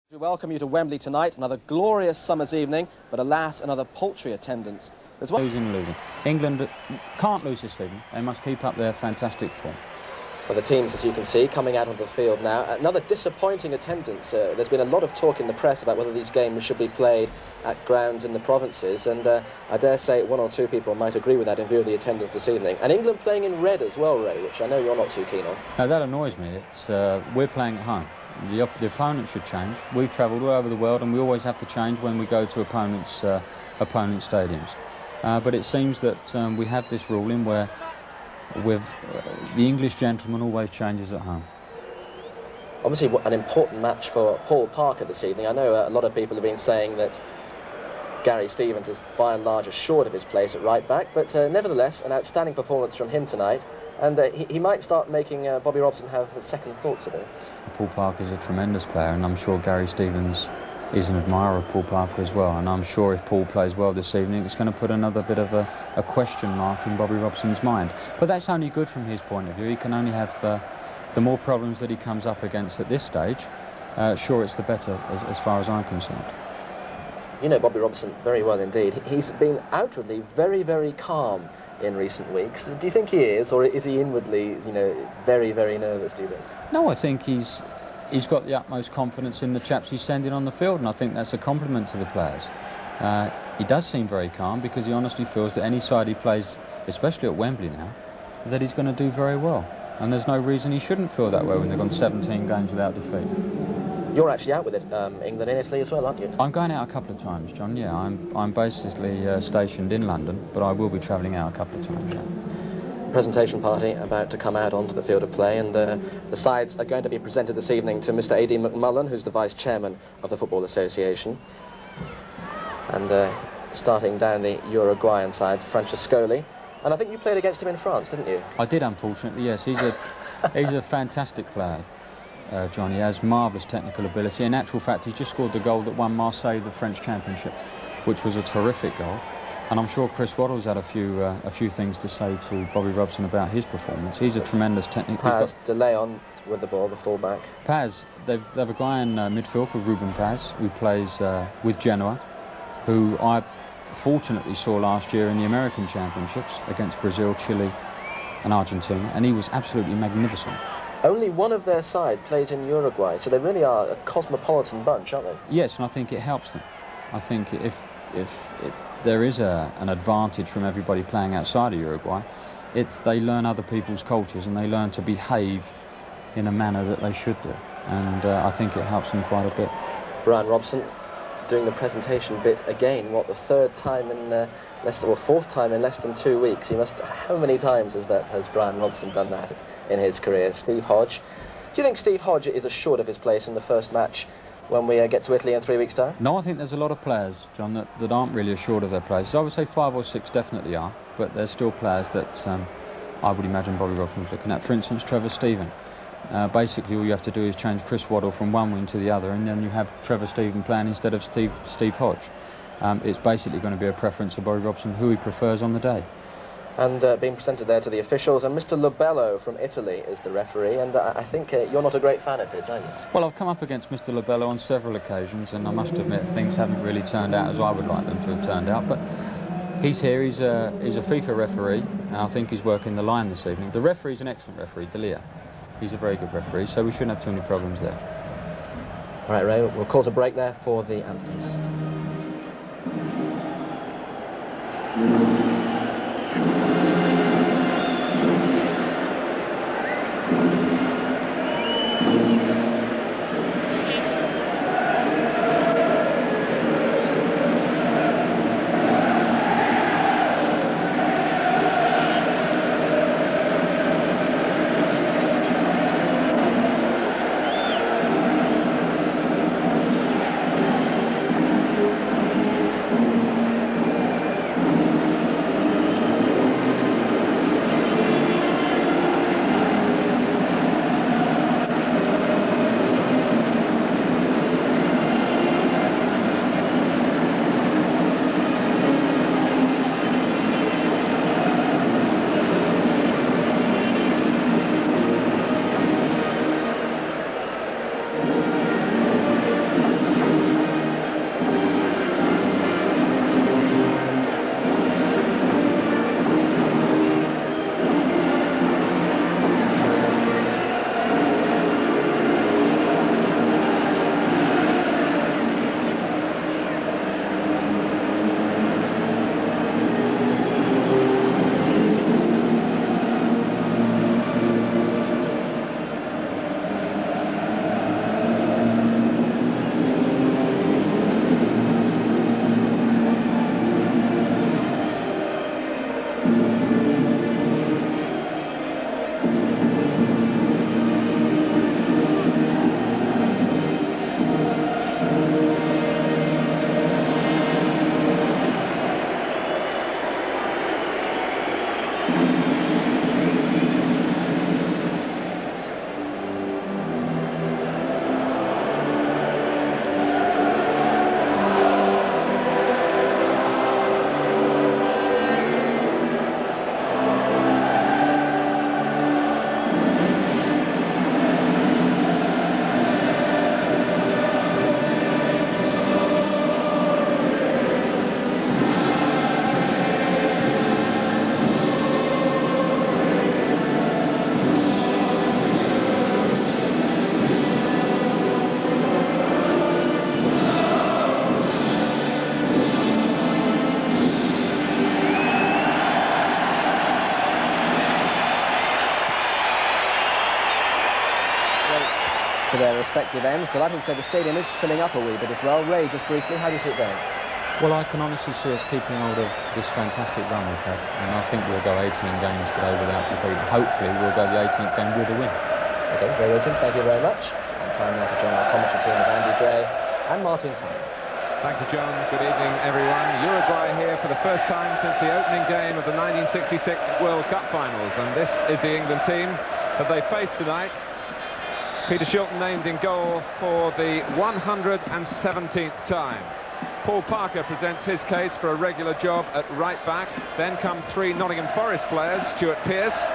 We welcome you to Wembley tonight, another glorious summer's evening, but alas, another paltry attendance. Losing. England can't lose this evening. They must keep up their fantastic form. Well, the teams, as you can see, coming out onto the field now. Another disappointing attendance. There's been a lot of talk in the press about whether these games should be played at grounds in the provinces, and I dare say one or two people might agree with that in view of the attendance this evening. And England playing in red as well, Ray, which I know you're not too keen on. Now, that annoys me. We're playing at home. The opponent should change. We've travelled all over the world, and we always have to change when we go to opponents' stadiums. But it seems that we have this ruling where the English gentleman always changes at home. Obviously, an important match for Paul Parker this evening. I know a lot of people have been saying that Gary Stevens is by and large assured of his place at right back, but nevertheless, an outstanding performance from him tonight. And he might start making Bobby Robson have second thoughts of it. Paul Parker is a tremendous player, and I'm sure Gary Stevens is an admirer of Paul Parker as well. And I'm sure if Paul plays well this evening, it's going to put another bit of a question mark in Bobby Robson's mind. But that's only good from his point of view. He can only have the more problems that he comes up against at this stage. Sure, it's the better as far as I'm concerned. You know Bobby Robson very well indeed. He's been outwardly very, very calm in recent weeks. Do you think he is, or is he inwardly, very, very nervous, do you think? No, I think he's got the utmost confidence in the chaps he's sending on the field, and I think that's a compliment to the players. He does seem very calm because he honestly feels that any side he plays, especially at Wembley now, that he's going to do very well. And there's no reason he shouldn't feel that way when they've gone 17 games without defeat. You're actually out with it, England and Italy as well, aren't you? I'm going out a couple of times, John, yeah. I'm basically stationed in London, but I will be travelling out a couple of times, yeah. Presentation party about to come out onto the field of play, and the sides are going to be presented this evening to Mr. A.D. McMullen, who's the Vice Chairman of the Football Association. And starting down the Uruguayan sides, Francescoli. And I think you played against him in France, didn't you? I did, unfortunately, yes. He's a fantastic player. John, he has marvellous technical ability. In actual fact, he just scored the goal that won Marseille the French Championship, which was a terrific goal. And I'm sure Chris Waddle's had a few things to say to Bobby Robson about his performance. He's a tremendous technical... Paz de Leon with the ball, the full-back. Paz, they've a guy in midfield called Ruben Paz, who plays with Genoa, who I fortunately saw last year in the American Championships against Brazil, Chile and Argentina, and he was absolutely magnificent. Only one of their side plays in Uruguay, so they really are a cosmopolitan bunch, aren't they? Yes, and I think it helps them. I think if there is an advantage from everybody playing outside of Uruguay, they learn other people's cultures and they learn to behave in a manner that they should do. And I think it helps them quite a bit. Brian Robson doing the presentation bit again, the third time in fourth time in less than 2 weeks. How many times has Brian Robson done that in his career? Steve Hodge. Do you think Steve Hodge is assured of his place in the first match when we get to Italy in 3 weeks' time? No, I think there's a lot of players, John, that aren't really assured of their places. I would say 5 or 6 definitely are, but there's still players that I would imagine Bobby Robson's looking at. For instance, Trevor Steven. Basically, all you have to do is change Chris Waddle from one wing to the other, and then you have Trevor Steven playing instead of Steve Hodge. It's basically going to be a preference of Bobby Robson, who he prefers on the day. And being presented there to the officials, and Mr. Lobello from Italy is the referee, and I think you're not a great fan of his, are you? Well, I've come up against Mr. Lobello on several occasions, and I must admit things haven't really turned out as I would like them to have turned out, but he's here, he's a FIFA referee, and I think he's working the line this evening. The referee's an excellent referee, Delia. He's a very good referee, so we shouldn't have too many problems there. All right, Ray, we'll cause a break there for the anthems. respective ends. Delighted to say the stadium is filling up a wee bit as well. Ray, just briefly, how do you see it going? Well, I can honestly see us keeping hold of this fantastic run we've had, and I think we'll go 18 games today without defeat. Hopefully we'll go the 18th game with a win. Okay, Ray Wilkins, thank you very much. And time now to join our commentary team of Andy Gray and Martin Tyne. Thank you, John. Good evening, everyone. Uruguay here for the first time since the opening game of the 1966 World Cup finals, and this is the England team that they face tonight. Peter Shilton named in goal for the 117th time. Paul Parker presents his case for a regular job at right back. Then come three Nottingham Forest players: Stuart Pearce,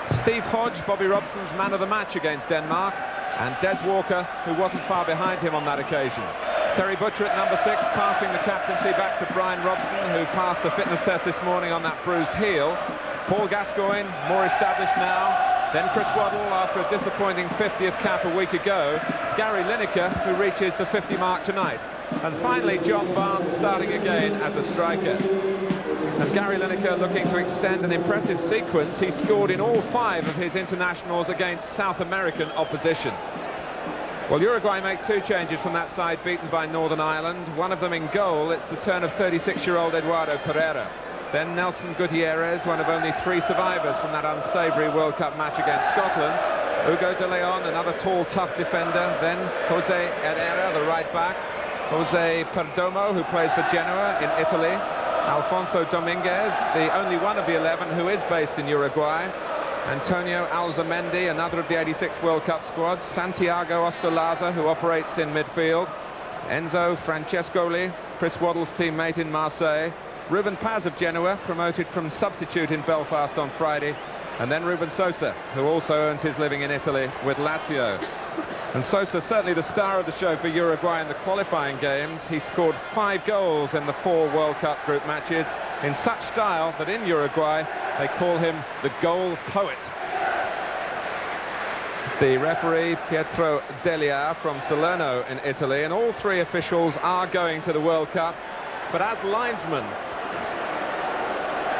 Steve Hodge, Bobby Robson's man of the match against Denmark, and Des Walker, who wasn't far behind him on that occasion. Terry Butcher at number 6, passing the captaincy back to Brian Robson, who passed the fitness test this morning on that bruised heel. Paul Gascoigne, more established now. Then Chris Waddle, after a disappointing 50th cap a week ago. Gary Lineker, who reaches the 50 mark tonight. And finally, John Barnes starting again as a striker. And Gary Lineker looking to extend an impressive sequence. He scored in all 5 of his internationals against South American opposition. Well, Uruguay make 2 changes from that side beaten by Northern Ireland. One of them in goal. It's the turn of 36-year-old Eduardo Pereira. Then Nelson Gutierrez, one of only 3 survivors from that unsavoury World Cup match against Scotland. Hugo de Leon, another tall, tough defender. Then Jose Herrera, the right back. Jose Perdomo, who plays for Genoa in Italy. Alfonso Dominguez, the only one of the 11 who is based in Uruguay. Antonio Alzamendi, another of the 86 World Cup squad. Santiago Ostolaza, who operates in midfield. Enzo Francescoli, Chris Waddle's teammate in Marseille. Ruben Paz of Genoa, promoted from substitute in Belfast on Friday. And then Ruben Sosa, who also earns his living in Italy with Lazio. And Sosa, certainly the star of the show for Uruguay in the qualifying games. He scored 5 goals in the 4 World Cup group matches in such style that in Uruguay they call him the goal poet. The referee, Pietro Delia from Salerno in Italy, and all 3 officials are going to the World Cup. But as linesman,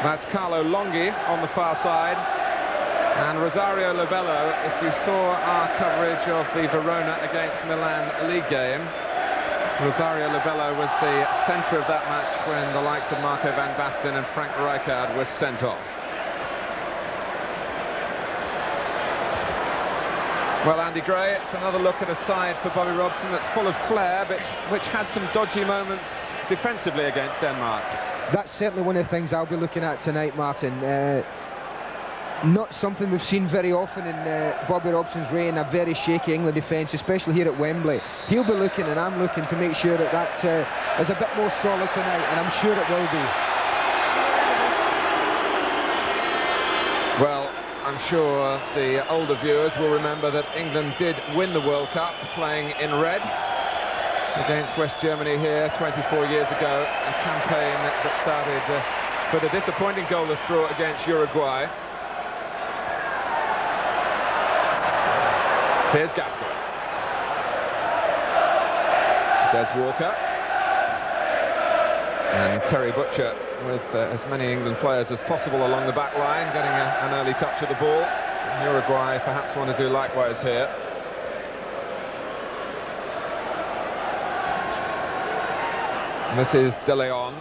that's Carlo Longhi on the far side. And Rosario Lobello, if you saw our coverage of the Verona against Milan league game, Rosario Lobello was the centre of that match when the likes of Marco van Basten and Frank Rijkaard were sent off. Well, Andy Gray, it's another look at a side for Bobby Robson that's full of flair, but which had some dodgy moments defensively against Denmark. That's certainly one of the things I'll be looking at tonight, Martin. Not something we've seen very often in Bobby Robson's reign, a very shaky England defence, especially here at Wembley. He'll be looking, and I'm looking to make sure that that is a bit more solid tonight, and I'm sure it will be. Well, I'm sure the older viewers will remember that England did win the World Cup playing in red against West Germany here 24 years ago, a campaign that started with a disappointing goalless draw against Uruguay. Here's Gascoigne. Des Walker. And Terry Butcher with as many England players as possible along the back line, getting an early touch of the ball. And Uruguay perhaps want to do likewise here. And this is De Leon.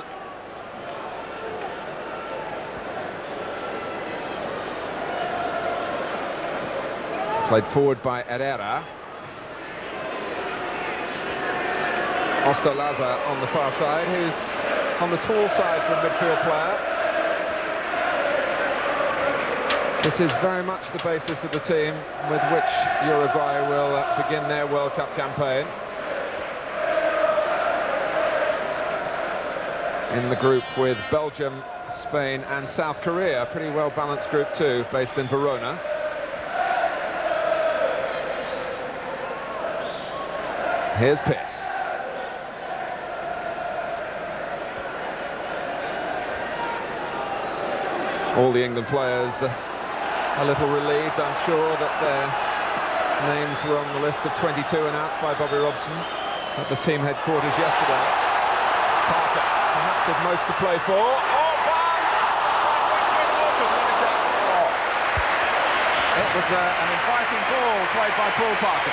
Played forward by Herrera. Ostolaza on the far side, who's on the tall side for a midfield player. This is very much the basis of the team with which Uruguay will begin their World Cup campaign. In the group with Belgium, Spain and South Korea, a pretty well-balanced group too, based in Verona. Here's Pearce. All the England players a little relieved, I'm sure, that their names were on the list of 22 announced by Bobby Robson at the team headquarters yesterday. Parker, perhaps with most to play for. Oh, it was an inviting ball played by Paul Parker.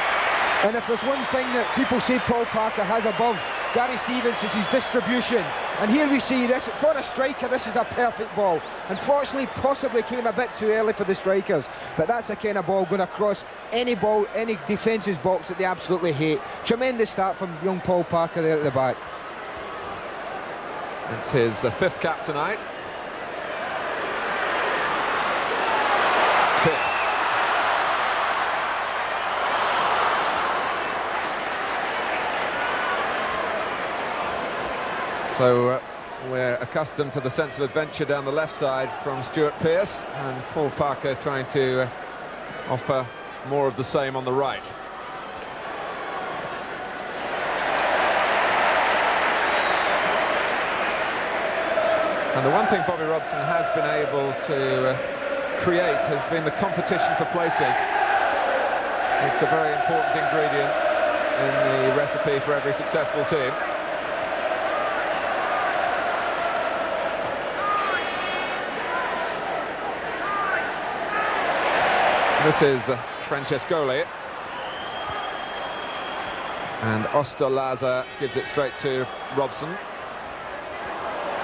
And if there's one thing that people say Paul Parker has above Gary Stevens, is his distribution. And here we see this, for a striker, this is a perfect ball. Unfortunately, possibly came a bit too early for the strikers, but that's a kind of ball going across any ball, any defence's box that they absolutely hate. Tremendous start from young Paul Parker there at the back. It's his fifth cap tonight. Pitts. So we're accustomed to the sense of adventure down the left side from Stuart Pearce, and Paul Parker trying to offer more of the same on the right. And the one thing Bobby Robson has been able to create has been the competition for places. It's a very important ingredient in the recipe for every successful team. This is Francescoli, and Ostolaza gives it straight to Robson,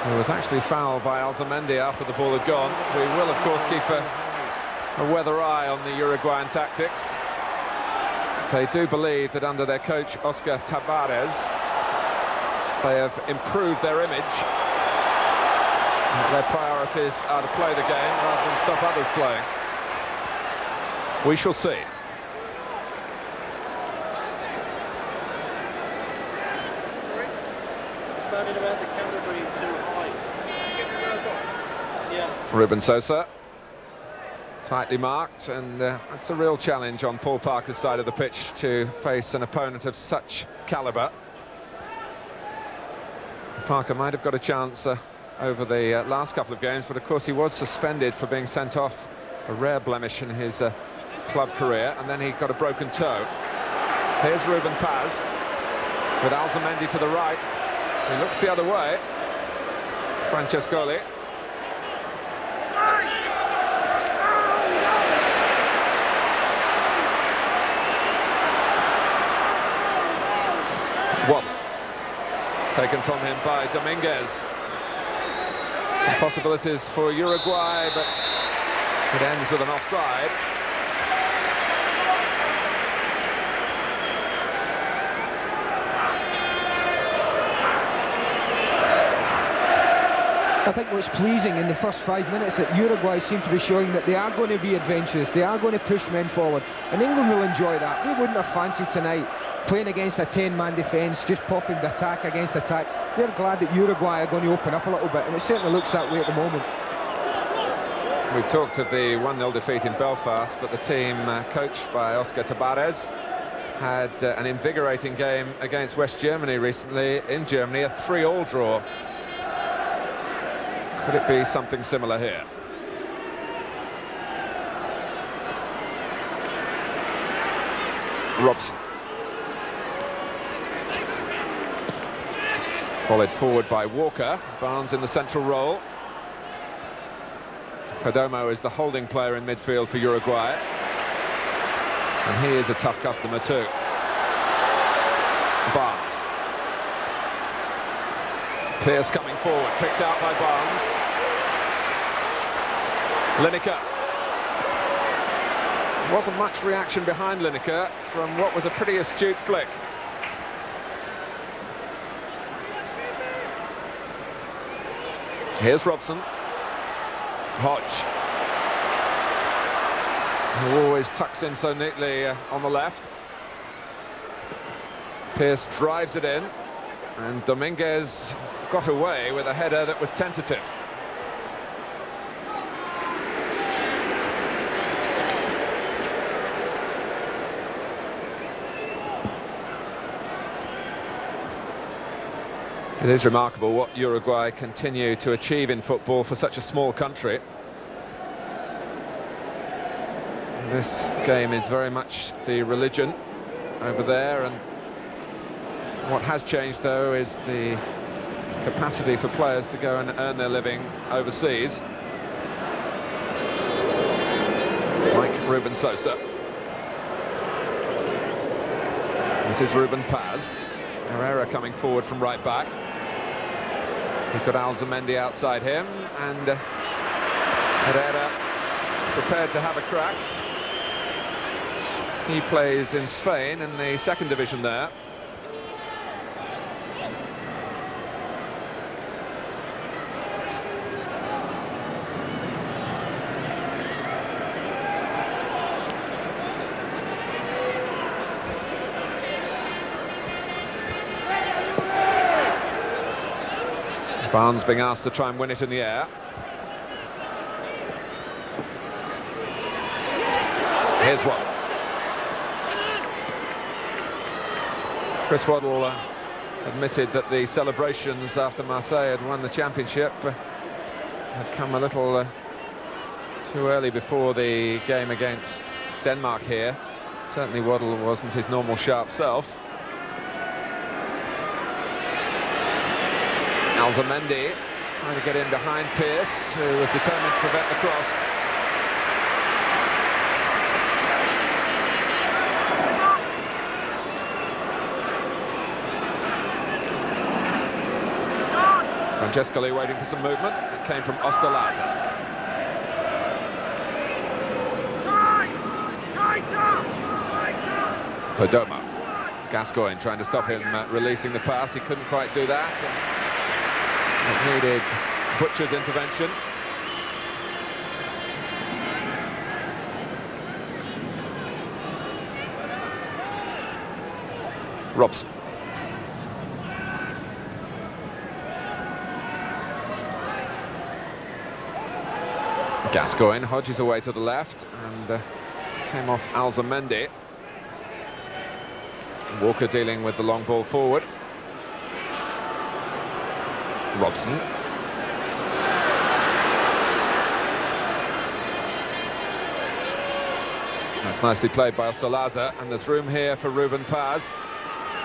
who was actually fouled by Alzamendi after the ball had gone. We will, of course, keep a weather eye on the Uruguayan tactics. They do believe that under their coach, Oscar Tabarez, they have improved their image. Their priorities are to play the game rather than stop others playing. We shall see. Ruben Sosa, tightly marked, and it's a real challenge on Paul Parker's side of the pitch to face an opponent of such calibre. Parker might have got a chance over the last couple of games, but of course he was suspended for being sent off, a rare blemish in his club career, and then he got a broken toe. Here's Ruben Paz with Alzamendi to the right. He looks the other way. Francescoli. One. Taken from him by Dominguez. Some possibilities for Uruguay, but it ends with an offside. I think what's pleasing in the first 5 minutes that Uruguay seem to be showing that they are going to be adventurous, they are going to push men forward, and England will enjoy that. They wouldn't have fancied tonight playing against a 10-man defence, just popping the attack against attack. They're glad that Uruguay are going to open up a little bit, and it certainly looks that way at the moment. We talked of the 1-0 defeat in Belfast, but the team coached by Oscar Tabarez had an invigorating game against West Germany recently in Germany, a 3-3 draw. Could it be something similar here? Robson. Volleyed forward by Walker. Barnes in the central role. Perdomo is the holding player in midfield for Uruguay. And he is a tough customer too. Barnes. Pearce coming forward, picked out by Barnes. Lineker. Wasn't much reaction behind Lineker from what was a pretty astute flick. Here's Robson. Hodge, who always tucks in so neatly on the left. Pearce drives it in, and Dominguez got away with a header that was tentative. It is remarkable what Uruguay continue to achieve in football for such a small country. This game is very much the religion over there, and what has changed though is the capacity for players to go and earn their living overseas. Like Ruben Sosa. This is Ruben Paz. Herrera coming forward from right back. He's got Alzamendi outside him, and Herrera prepared to have a crack. He plays in Spain in the second division there. Barnes being asked to try and win it in the air. Here's Waddle. Chris Waddle admitted that the celebrations after Marseille had won the championship had come a little too early before the game against Denmark here. Certainly Waddle wasn't his normal sharp self. Alzamendi trying to get in behind Pearce, who was determined to prevent the cross. Francescoli waiting for some movement. It came from Ostolaza. Perdomo. Gascoigne trying to stop him releasing the pass. He couldn't quite do that. It needed Butcher's intervention. Robson. Gascoigne hodges away to the left and came off Alzamendi. Walker dealing with the long ball forward. Robson. That's nicely played by Ostolaza, and there's room here for Ruben Paz.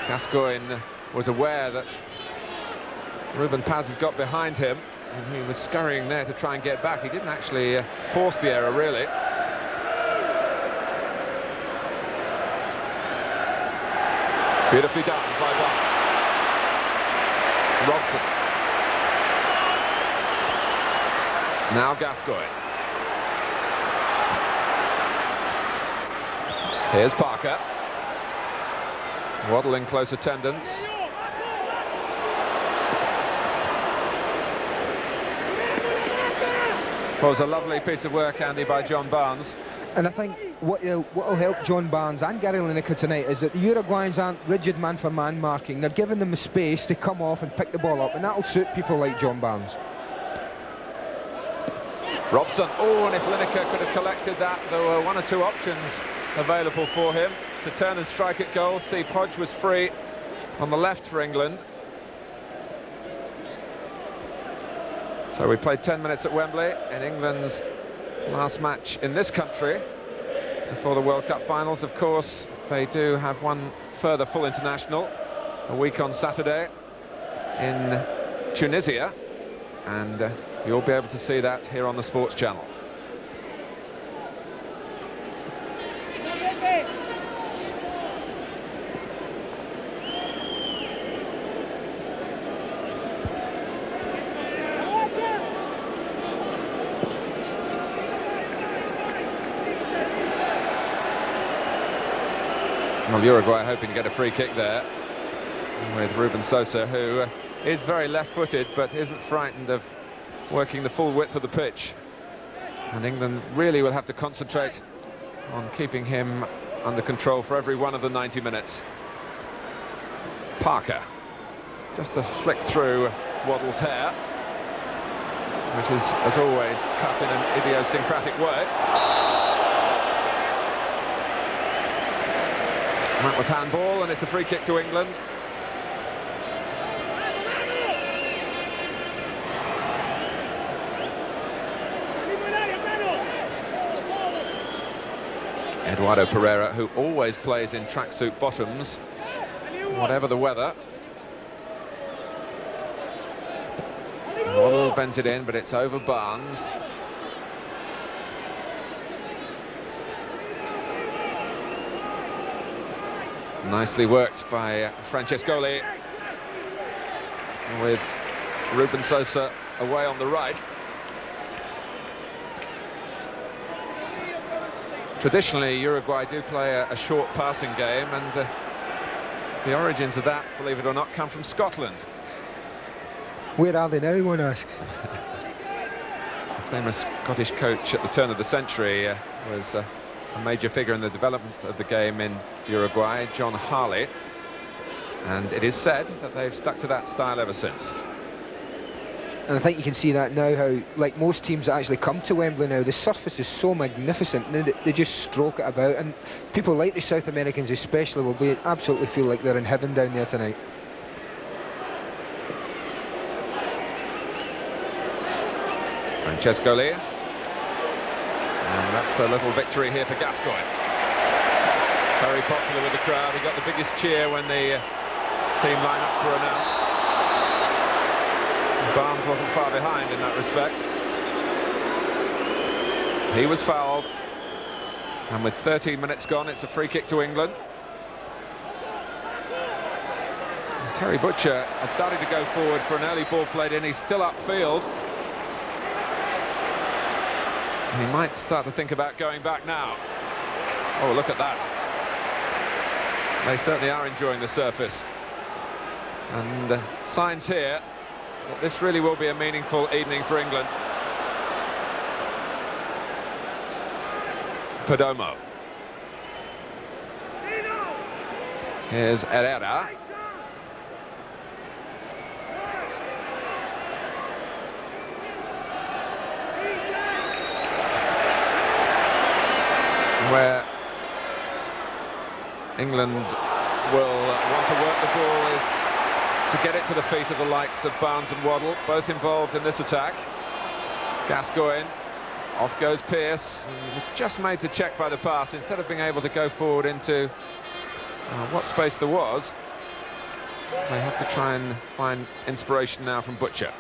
Gascoigne was aware that Ruben Paz had got behind him, and he was scurrying there to try and get back. He didn't actually force the error, really. Beautifully done by Barnes. Robson. Now Gascoigne. Here's Parker. Waddle in close attendance. Well, it was a lovely piece of work, Andy, by John Barnes. And I think what will help John Barnes and Gary Lineker tonight is that the Uruguayans aren't rigid man-for-man marking. They're giving them the space to come off and pick the ball up, and that'll suit people like John Barnes. Robson. Oh, and if Lineker could have collected that, there were one or two options available for him to turn and strike at goal. Steve Hodge was free on the left for England. So we played 10 minutes at Wembley in England's last match in this country before the World Cup finals. Of course, they do have one further full international a week on Saturday in Tunisia, and you'll be able to see that here on the Sports Channel. Well, Uruguay hoping to get a free kick there with Ruben Sosa, who is very left-footed but isn't frightened of working the full width of the pitch. And England really will have to concentrate on keeping him under control for every one of the 90 minutes. Parker, just a flick through Waddle's hair, which is, as always, cut in an idiosyncratic way. That was handball, and it's a free kick to England. Eduardo Pereira, who always plays in tracksuit bottoms, whatever the weather. Waddle bends it in, but it's over Barnes. Nicely worked by Francescoli, with Ruben Sosa away on the right. Traditionally, Uruguay do play a short passing game, and the origins of that, believe it or not, come from Scotland. Where are they now, one asks? A famous Scottish coach at the turn of the century was a major figure in the development of the game in Uruguay, John Harley, and it is said that they've stuck to that style ever since. And I think you can see that now, how, like most teams that actually come to Wembley now, the surface is so magnificent, they just stroke it about, and people like the South Americans especially will absolutely feel like they're in heaven down there tonight. Francescoli, and that's a little victory here for Gascoigne. Very popular with the crowd. He got the biggest cheer when the team lineups were announced. Barnes wasn't far behind in that respect. He was fouled, and with 13 minutes gone, it's a free kick to England. And Terry Butcher had started to go forward for an early ball played in. He's still upfield. He might start to think about going back now. Oh, look at that. They certainly are enjoying the surface. And signs here that this really will be a meaningful evening for England. Perdomo. Here's Herrera. Where England will want to work the ball is to get it to the feet of the likes of Barnes and Waddle, both involved in this attack. Gascoigne, off goes Pearce, and was just made to check by the pass instead of being able to go forward into what space there was. They have to try and find inspiration now from Butcher.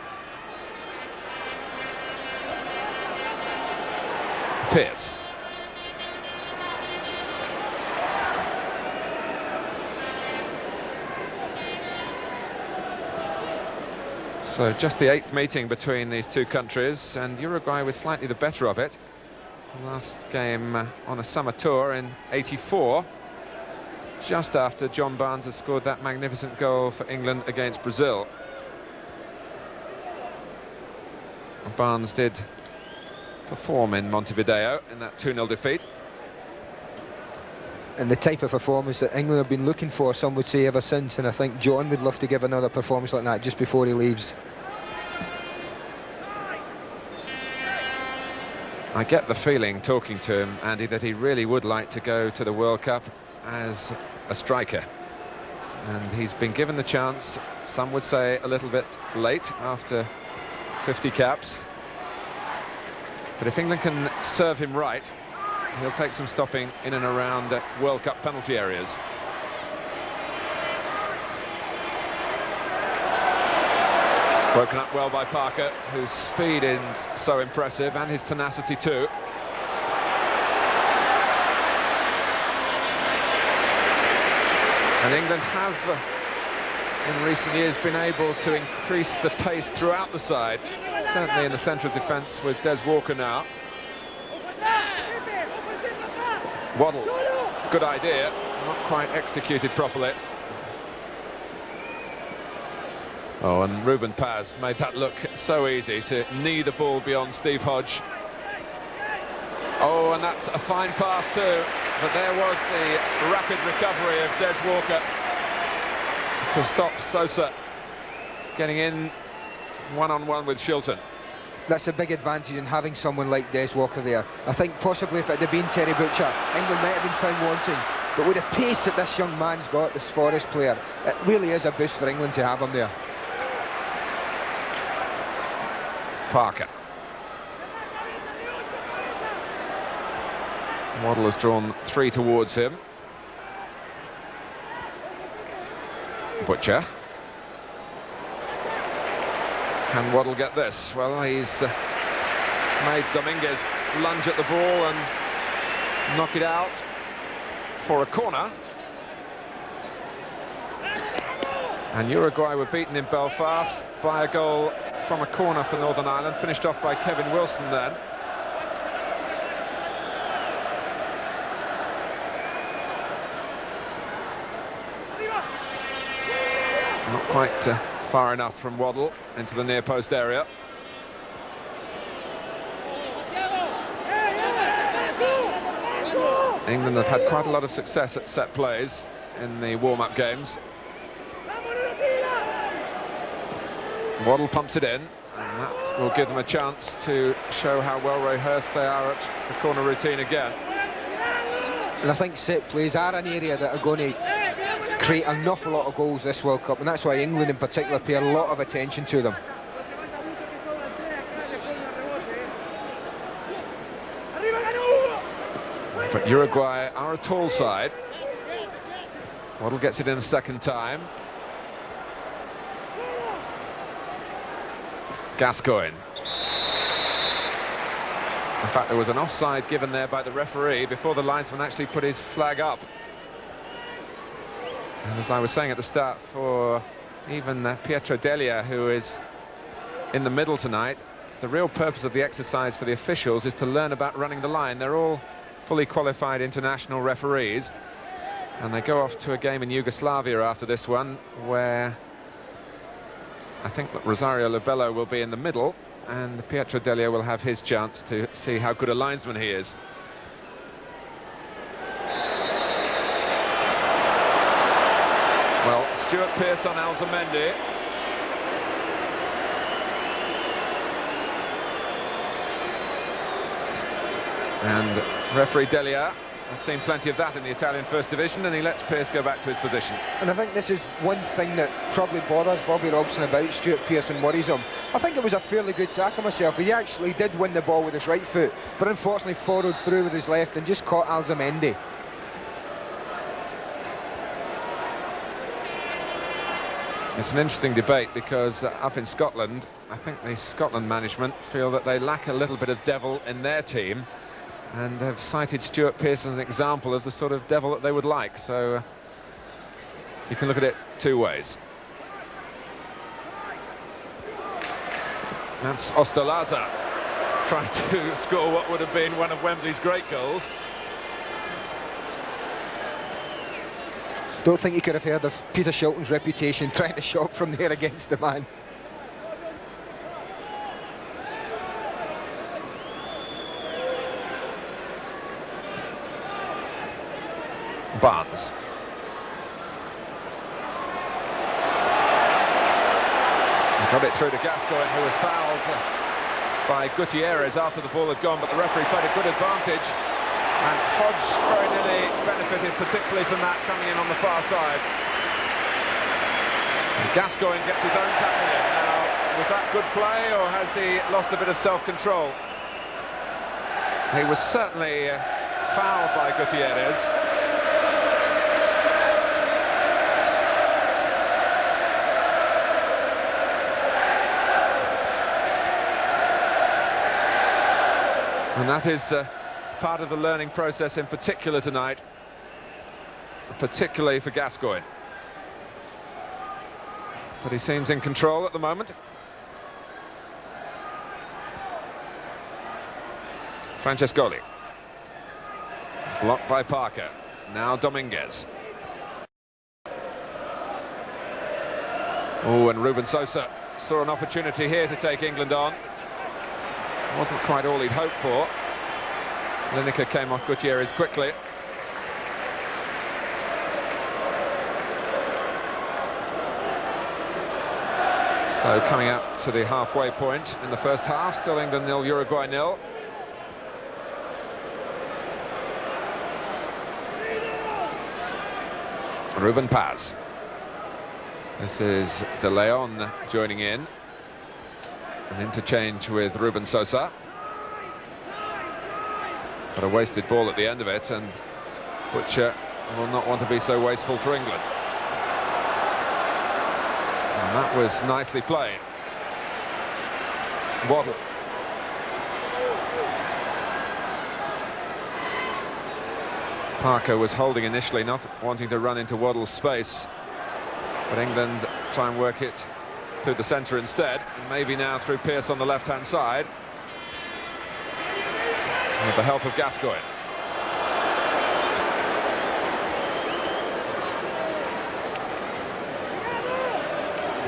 Pearce. So just the 8th meeting between these two countries, and Uruguay was slightly the better of it. Last game on a summer tour in '84, just after John Barnes had scored that magnificent goal for England against Brazil. Barnes did perform in Montevideo in that 2-0 defeat. And the type of performance that England have been looking for, some would say, ever since, and I think John would love to give another performance like that just before he leaves. I get the feeling, talking to him, Andy, that he really would like to go to the World Cup as a striker. And he's been given the chance, some would say a little bit late, after 50 caps. But if England can serve him right, he'll take some stopping in and around World Cup penalty areas. Broken up well by Parker, whose speed is so impressive, and his tenacity too. And England have, in recent years, been able to increase the pace throughout the side, certainly in the centre of defence with Des Walker now. Waddle, good idea, not quite executed properly. Oh, and Ruben Paz made that look so easy, to knee the ball beyond Steve Hodge. Oh, and that's a fine pass too, but there was the rapid recovery of Des Walker to stop Sosa getting in one-on-one with Shilton. That's a big advantage in having someone like Des Walker there. I think possibly if it had been Terry Butcher, England might have been found wanting. But with the pace that this young man's got, this Forest player, it really is a boost for England to have him there. Parker. Waddle has drawn 3 towards him. Butcher. Can Waddle get this? Well, he's made Dominguez lunge at the ball and knock it out for a corner. And Uruguay were beaten in Belfast by a goal from a corner for Northern Ireland, finished off by Kevin Wilson then. Not quite far enough from Waddle into the near post area. England have had quite a lot of success at set plays in the warm-up games. Waddle pumps it in, and that will give them a chance to show how well rehearsed they are at the corner routine again. And I think set plays are an area that are going to create an awful lot of goals this World Cup, and that's why England in particular pay a lot of attention to them. But Uruguay are a tall side. Waddle gets it in a second time. Gascoigne. In fact, there was an offside given there by the referee before the linesman actually put his flag up. And as I was saying at the start, for even Pietro Delia, who is in the middle tonight, the real purpose of the exercise for the officials is to learn about running the line. They're all fully qualified international referees, and they go off to a game in Yugoslavia after this one, where I think that Rosario Lobello will be in the middle, and Pietro Delia will have his chance to see how good a linesman he is. Well, Stuart Pearce on Alzamendi. And referee Delia has seen plenty of that in the Italian First Division, and he lets Pearce go back to his position. And I think this is one thing that probably bothers Bobby Robson about Stuart Pearce and worries him. I think it was a fairly good tackle myself. He actually did win the ball with his right foot, but unfortunately followed through with his left and just caught Alzamendi. It's an interesting debate because up in Scotland, I think the Scotland management feel that they lack a little bit of devil in their team, and have cited Stuart Pearce as an example of the sort of devil that they would like. So you can look at it two ways. That's Ostolaza trying to score what would have been one of Wembley's great goals. Don't think you could have heard of Peter Shilton's reputation trying to shot from there against the man. Barnes. He got it through to Gascoigne, who was fouled by Gutierrez after the ball had gone, but the referee played a good advantage, and Hodge very nearly benefited particularly from that, coming in on the far side. And Gascoigne gets his own tackle in. Now, was that good play, or has he lost a bit of self-control? He was certainly fouled by Gutierrez. And that is part of the learning process in particular tonight, particularly for Gascoigne. But he seems in control at the moment. Francescoli. Blocked by Parker. Now Dominguez. Oh, and Ruben Sosa saw an opportunity here to take England on. Wasn't quite all he'd hoped for. Lineker came off Gutierrez quickly. So coming up to the halfway point in the first half, still England 0, Uruguay 0. Ruben Paz. This is De Leon joining in. An interchange with Ruben Sosa. But a wasted ball at the end of it, and Butcher will not want to be so wasteful for England. And that was nicely played. Waddle. Parker was holding initially, not wanting to run into Waddle's space, but England try and work it through the centre instead, and maybe now through Pearce on the left-hand side, with the help of Gascoigne.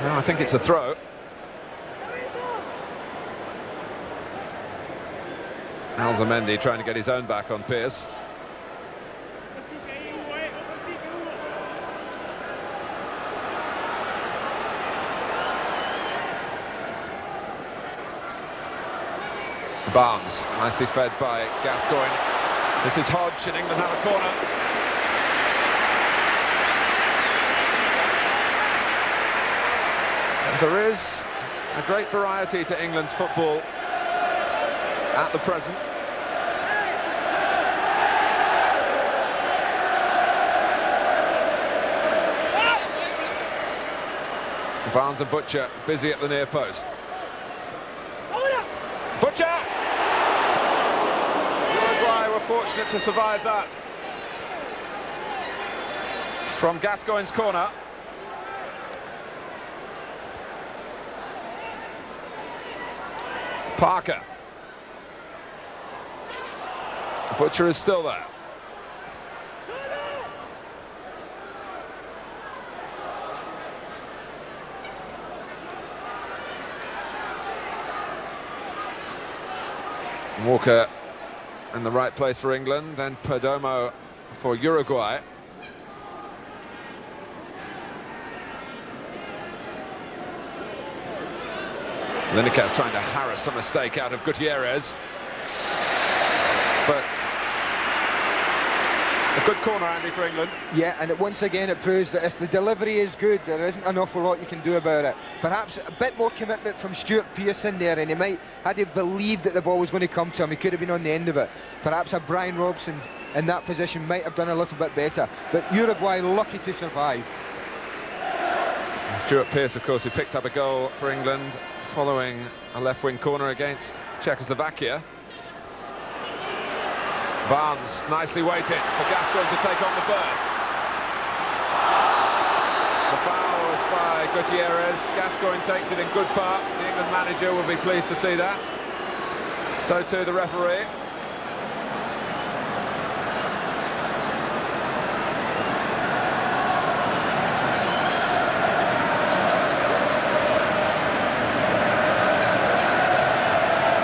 No, I think it's a throw. Alzamendi trying to get his own back on Pearce. Barnes, nicely fed by Gascoigne. This is Hodge, and England have a corner. And there is a great variety to England's football at the present. Barnes and Butcher busy at the near post. Butcher! Uruguay were fortunate to survive that. From Gascoigne's corner. Parker. Butcher is still there. Walker in the right place for England, then Perdomo for Uruguay. Lineker trying to harass a mistake out of Gutierrez. But a good corner, Andy, for England. Yeah, and once again it proves that if the delivery is good, there isn't an awful lot you can do about it. Perhaps a bit more commitment from Stuart Pearce in there, and he might, had he believed that the ball was going to come to him, he could have been on the end of it. Perhaps a Brian Robson in that position might have done a little bit better, but Uruguay lucky to survive. And Stuart Pearce, of course, who picked up a goal for England following a left-wing corner against Czechoslovakia. Barnes nicely waited for Gascoigne to take on the burst. The foul was by Gutierrez. Gascoigne takes it in good part. The England manager will be pleased to see that. So too the referee.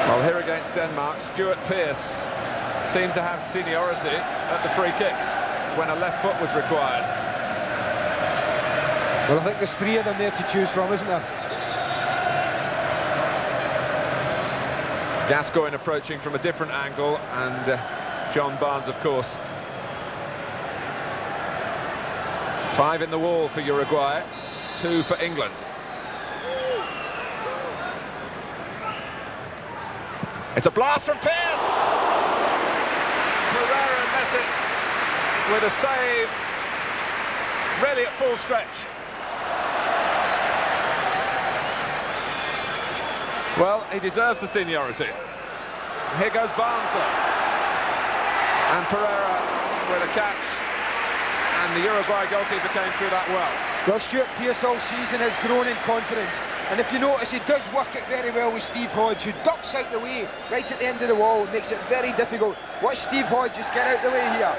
Well, here against Denmark, Stuart Pearce seemed to have seniority at the free kicks when a left foot was required. Well, I think there's three of them there to choose from, isn't there? Gascoigne approaching from a different angle, and John Barnes, of course. 5 in the wall for Uruguay, 2 for England. It's a blast from Pearce! Pereira met it with a save, really at full stretch. Well, he deserves the seniority. Here goes Barnes, though. And Pereira with a catch. And the Uruguay goalkeeper came through that well. Well, Stuart Pearce all season has grown in confidence. And if you notice, he does work it very well with Steve Hodge, who ducks out the way right at the end of the wall, makes it very difficult. Watch Steve Hodge just get out the way here.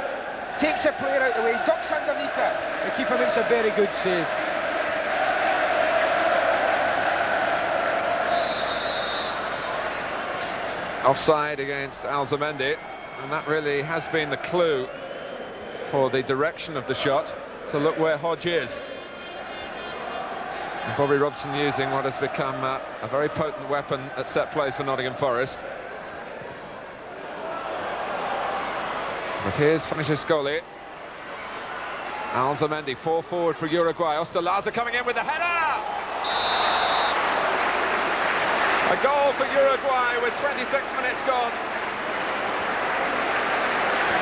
Takes a player out the way, ducks underneath it. The keeper makes a very good save. Offside against Alzamendi, and that really has been the clue for the direction of the shot, to look where Hodge is. And Bobby Robson using what has become a very potent weapon at set plays for Nottingham Forest. But here's Francescoli. Alzamendi, 4 forward for Uruguay. Ostolaza coming in with the header! A goal for Uruguay with 26 minutes gone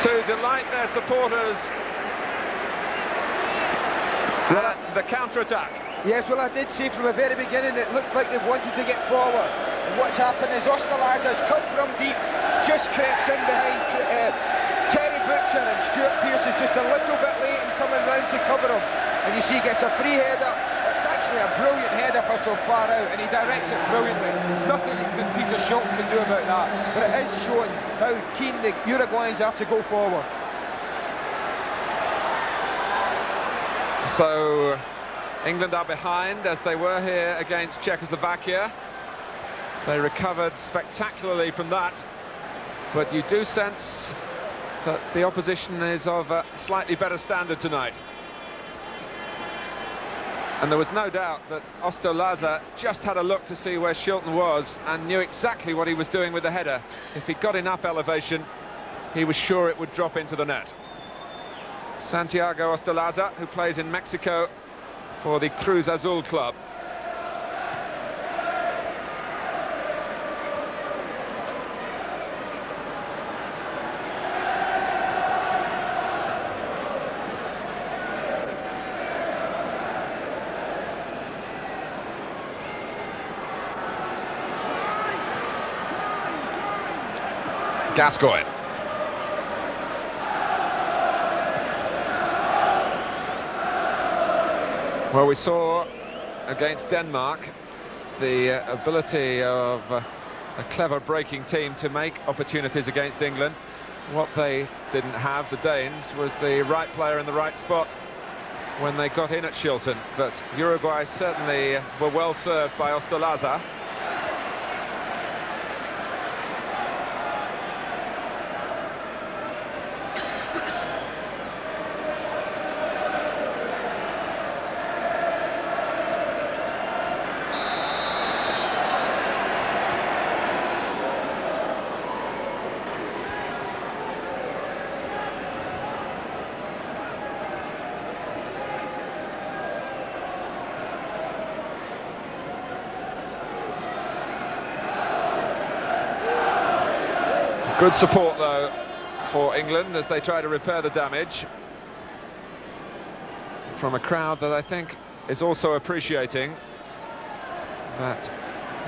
to delight their supporters. And the counter-attack. Yes, well, I did say from the very beginning it looked like they wanted to get forward. And what's happened is Ostolaza has come from deep, just crept in behind Terry Butcher, and Stuart Pearce is just a little bit late in coming round to cover him. And you see he gets a free header. It's It's actually a brilliant header for so far out, and he directs it brilliantly. Nothing that Peter Shilton can do about that. But it is showing how keen the Uruguayans are to go forward. So England are behind, as they were here against Czechoslovakia. They recovered spectacularly from that, but you do sense that the opposition is of a slightly better standard tonight. And there was no doubt that Ostolaza just had a look to see where Shilton was and knew exactly what he was doing with the header. If he got enough elevation, he was sure it would drop into the net. Santiago Ostolaza, who plays in Mexico for the Cruz Azul club. Gascoigne. Well, we saw against Denmark the ability of a clever breaking team to make opportunities against England. What they didn't have, the Danes, was the right player in the right spot when they got in at Shilton. But Uruguay certainly were well served by Ostolaza. Good support, though, for England as they try to repair the damage from a crowd that I think is also appreciating that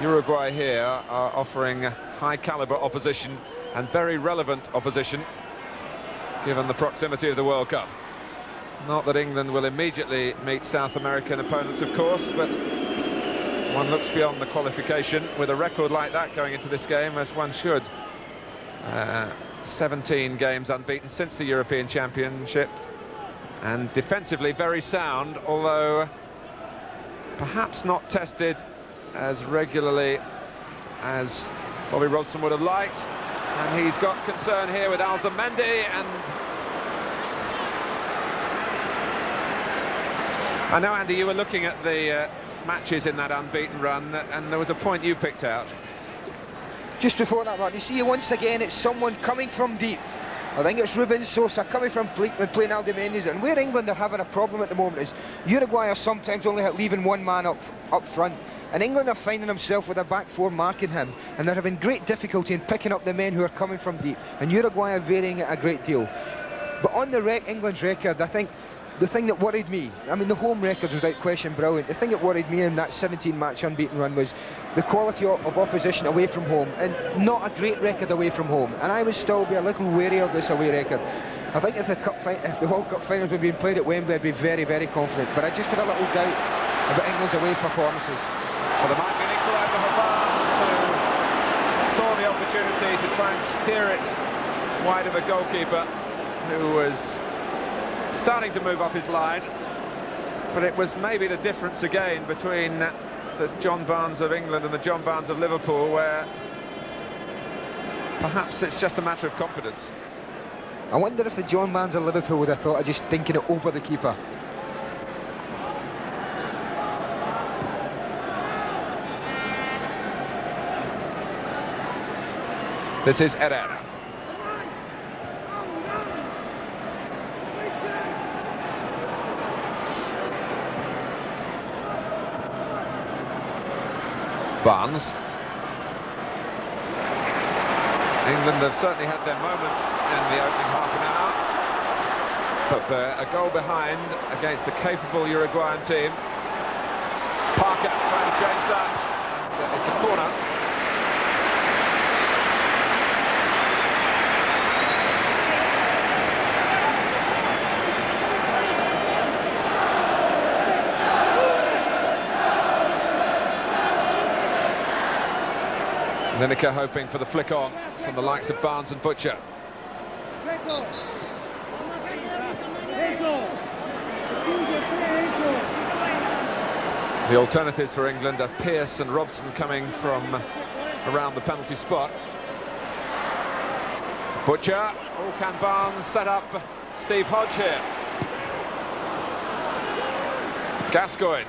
Uruguay here are offering high-caliber opposition and very relevant opposition given the proximity of the World Cup. Not that England will immediately meet South American opponents, of course, but one looks beyond the qualification with a record like that going into this game, as one should. 17 games unbeaten since the European Championship, and defensively very sound, although perhaps not tested as regularly as Bobby Robson would have liked. And he's got concern here with Alzamendi, and I know, Andy, you were looking at the matches in that unbeaten run, and there was a point you picked out. Just before that, Mark, you see once again it's someone coming from deep. I think it's Ruben, Sosa coming from playing Alzamendi, and where England are having a problem at the moment is Uruguay are sometimes only leaving one man up front, and England are finding themselves with a back four marking him, and they're having great difficulty in picking up the men who are coming from deep, and Uruguay are varying it a great deal. But on the England's record, I think the thing that worried me, I mean, the home record's without question brilliant. The thing that worried me in that 17-match unbeaten run was the quality of opposition away from home, and not a great record away from home. And I would still be a little wary of this away record. I think if the World Cup finals were being played at Wembley, I'd be very, very confident. But I just have a little doubt about England's away performances. Well, there might be an equaliser for Barnes, who saw the opportunity to try and steer it wide of a goalkeeper who was starting to move off his line, but it was maybe the difference again between the John Barnes of England and the John Barnes of Liverpool, where perhaps it's just a matter of confidence. I wonder if the John Barnes of Liverpool would have thought of just thinking it over the keeper. This is Herrera. Barnes. England have certainly had their moments in the opening half an hour, but they're a goal behind against a capable Uruguayan team. Parker trying to change that, and it's a corner. Lineker hoping for the flick on from the likes of Barnes and Butcher. The alternatives for England are Pearce and Robson coming from around the penalty spot. Butcher, oh, can Barnes set up Steve Hodge here? Gascoigne.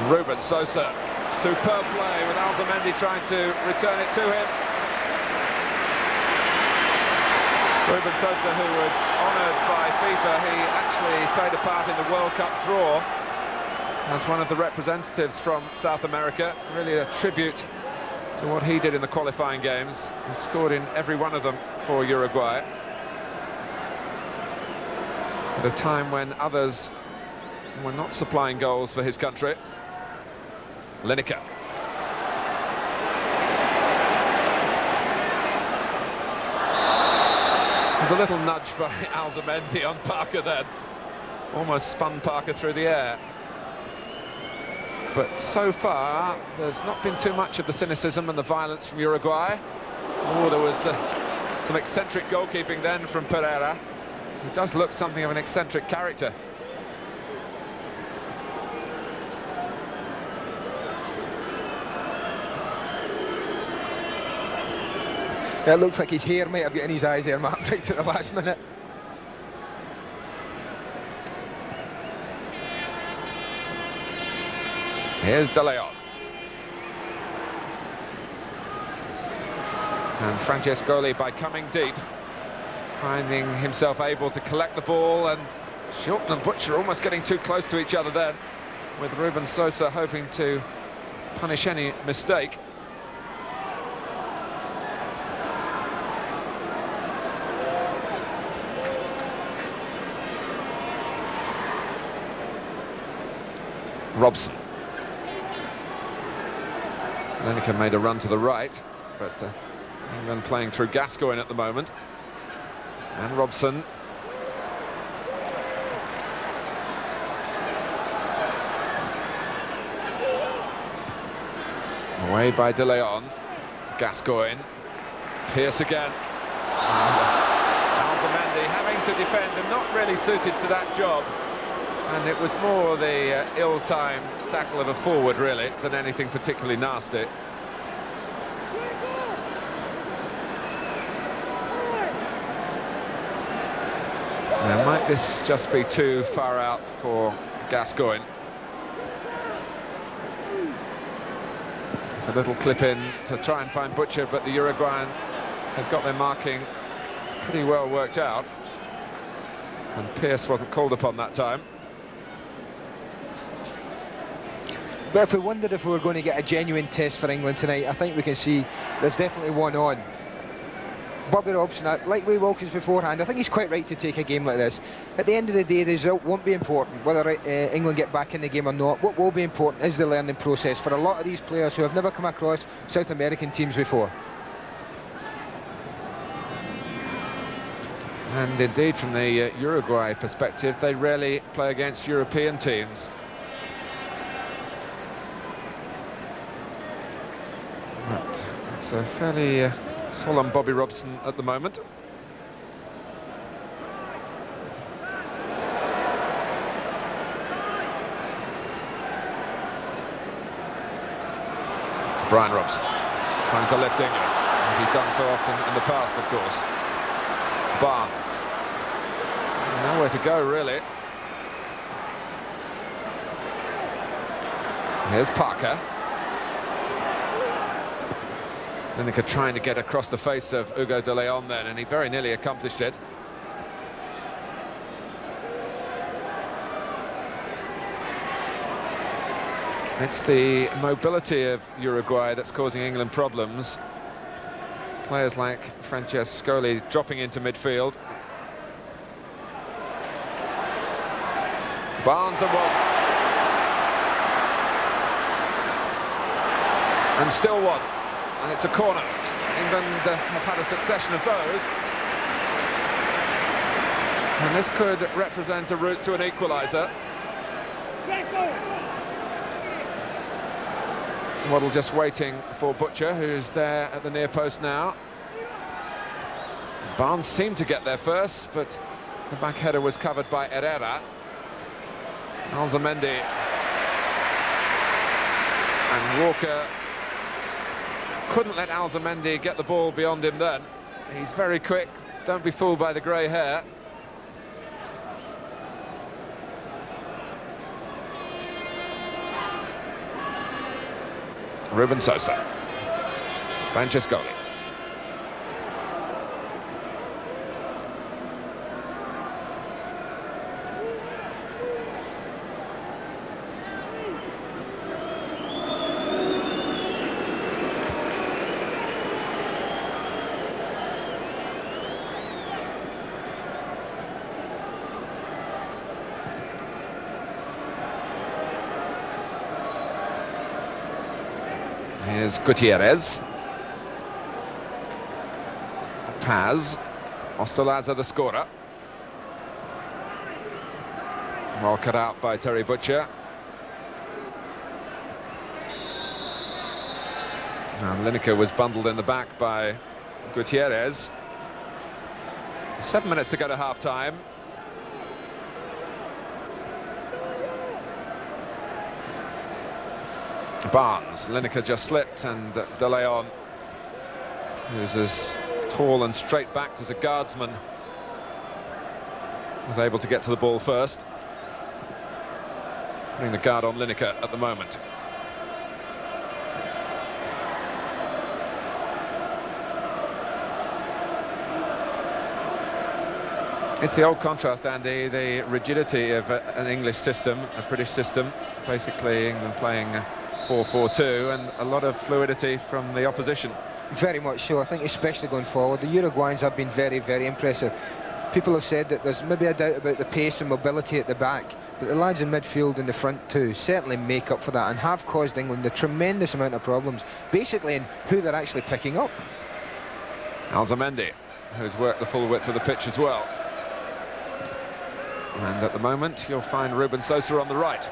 Ruben, Sosa, superb play with Alzamendi trying to return it to him. Ruben Sosa, who was honoured by FIFA, he actually played a part in the World Cup draw as one of the representatives from South America. Really a tribute to what he did in the qualifying games. He scored in every one of them for Uruguay at a time when others were not supplying goals for his country. Lineker. There's a little nudge by Alzamendi on Parker then. Almost spun Parker through the air. But so far, there's not been too much of the cynicism and the violence from Uruguay. Oh, there was some eccentric goalkeeping then from Pereira. He does look something of an eccentric character. It looks like his hair might have got in his eyes there, Mark, right to the last minute. Here's De Leon. And Francescoli, by coming deep, finding himself able to collect the ball, and Shilton and Butcher almost getting too close to each other then, with Ruben Sosa hoping to punish any mistake. Robson. Lineker made a run to the right, but England playing through Gascoigne at the moment. And Robson. Away by De Leon. Gascoigne. Pearce again. Alzamendi having to defend and not really suited to that job. And it was more the ill-timed tackle of a forward, really, than anything particularly nasty. Now, might this just be too far out for Gascoigne? It's a little clip in to try and find Butcher, but the Uruguayan have got their marking pretty well worked out. And Pearce wasn't called upon that time. But if we wondered if we were going to get a genuine test for England tonight, I think we can see there's definitely one on. Bobby Robson, like Ray Wilkins beforehand, I think he's quite right to take a game like this. At the end of the day, the result won't be important, whether England get back in the game or not. What will be important is the learning process for a lot of these players who have never come across South American teams before. And indeed, from the Uruguay perspective, they rarely play against European teams. But it's a fairly solemn Bobby Robson at the moment. Brian Robson trying to lift England, as he's done so often in the past, of course. Barnes. Nowhere to go, really. Here's Parker. Lineker trying to get across the face of Hugo de Leon then, and he very nearly accomplished it. It's the mobility of Uruguay that's causing England problems. Players like Francescoli dropping into midfield. Barnes and one. And still one. And it's a corner. England have had a succession of those. And this could represent a route to an equaliser. Waddle just waiting for Butcher, who's there at the near post now. Barnes seemed to get there first, but the back header was covered by Herrera. Alzamendi and Walker couldn't let Alzamendi get the ball beyond him then. He's very quick, don't be fooled by the grey hair. Ruben Sosa, Francescoli. Here's Gutierrez. Paz. Ostolaza the scorer. Well cut out by Terry Butcher. And Lineker was bundled in the back by Gutierrez. 7 minutes to go to half-time. Barnes, Lineker just slipped, and De Leon, who's as tall and straight-backed as a guardsman, was able to get to the ball first. Putting the guard on Lineker at the moment. It's the old contrast, Andy, the rigidity of an English system, a British system, basically England playing 4-4-2, and a lot of fluidity from the opposition. Very much so. I think especially going forward, the Uruguayans have been very, very impressive. People have said that there's maybe a doubt about the pace and mobility at the back, but the lads in midfield and the front too certainly make up for that and have caused England a tremendous amount of problems, basically in who they're actually picking up. Alzamendi, who's worked the full width of the pitch as well. And at the moment, you'll find Ruben Sosa on the right,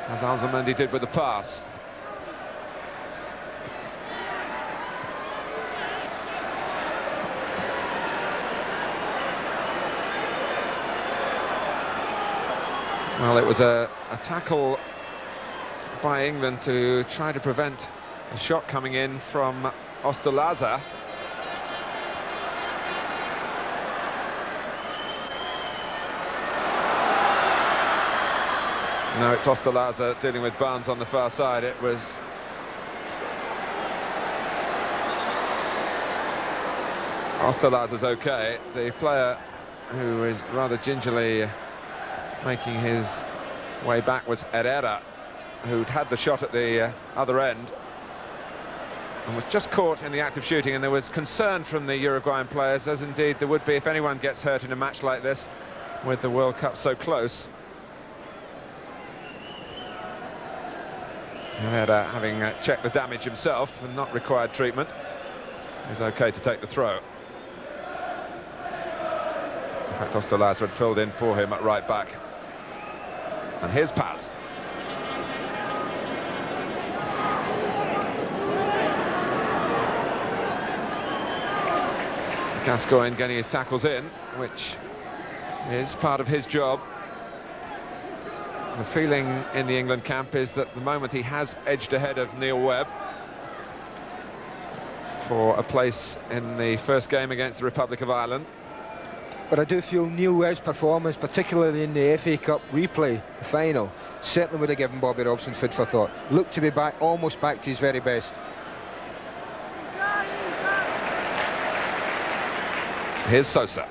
as Alzamendi did with the pass. Well, it was a tackle by England to try to prevent a shot coming in from Ostolaza. Now it's Ostolaza dealing with Barnes on the far side. It was Ostolaza's okay. The player who is rather gingerly making his way back was Herrera, who'd had the shot at the other end and was just caught in the act of shooting, and there was concern from the Uruguayan players, as indeed there would be if anyone gets hurt in a match like this with the World Cup so close. Herrera, having checked the damage himself and not required treatment, is okay to take the throw. In fact, Ostolaza had filled in for him at right back. And here's Paz. Gascoigne getting his tackles in, which is part of his job. The feeling in the England camp is that the moment he has edged ahead of Neil Webb for a place in the first game against the Republic of Ireland. But I do feel Neil Webb's performance, particularly in the FA Cup replay final, certainly would have given Bobby Robson food for thought. Looked to be back, almost back to his very best. Here's Sosa.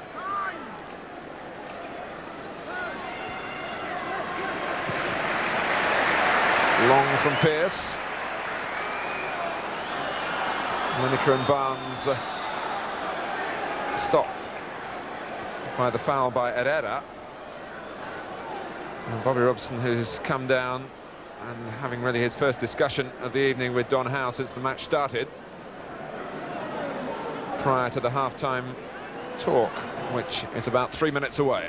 Long from Pearce. Lineker and Barnes stopped by the foul by Herrera. And Bobby Robson, who's come down and having really his first discussion of the evening with Don Howe since the match started, prior to the half-time talk, which is about 3 minutes away.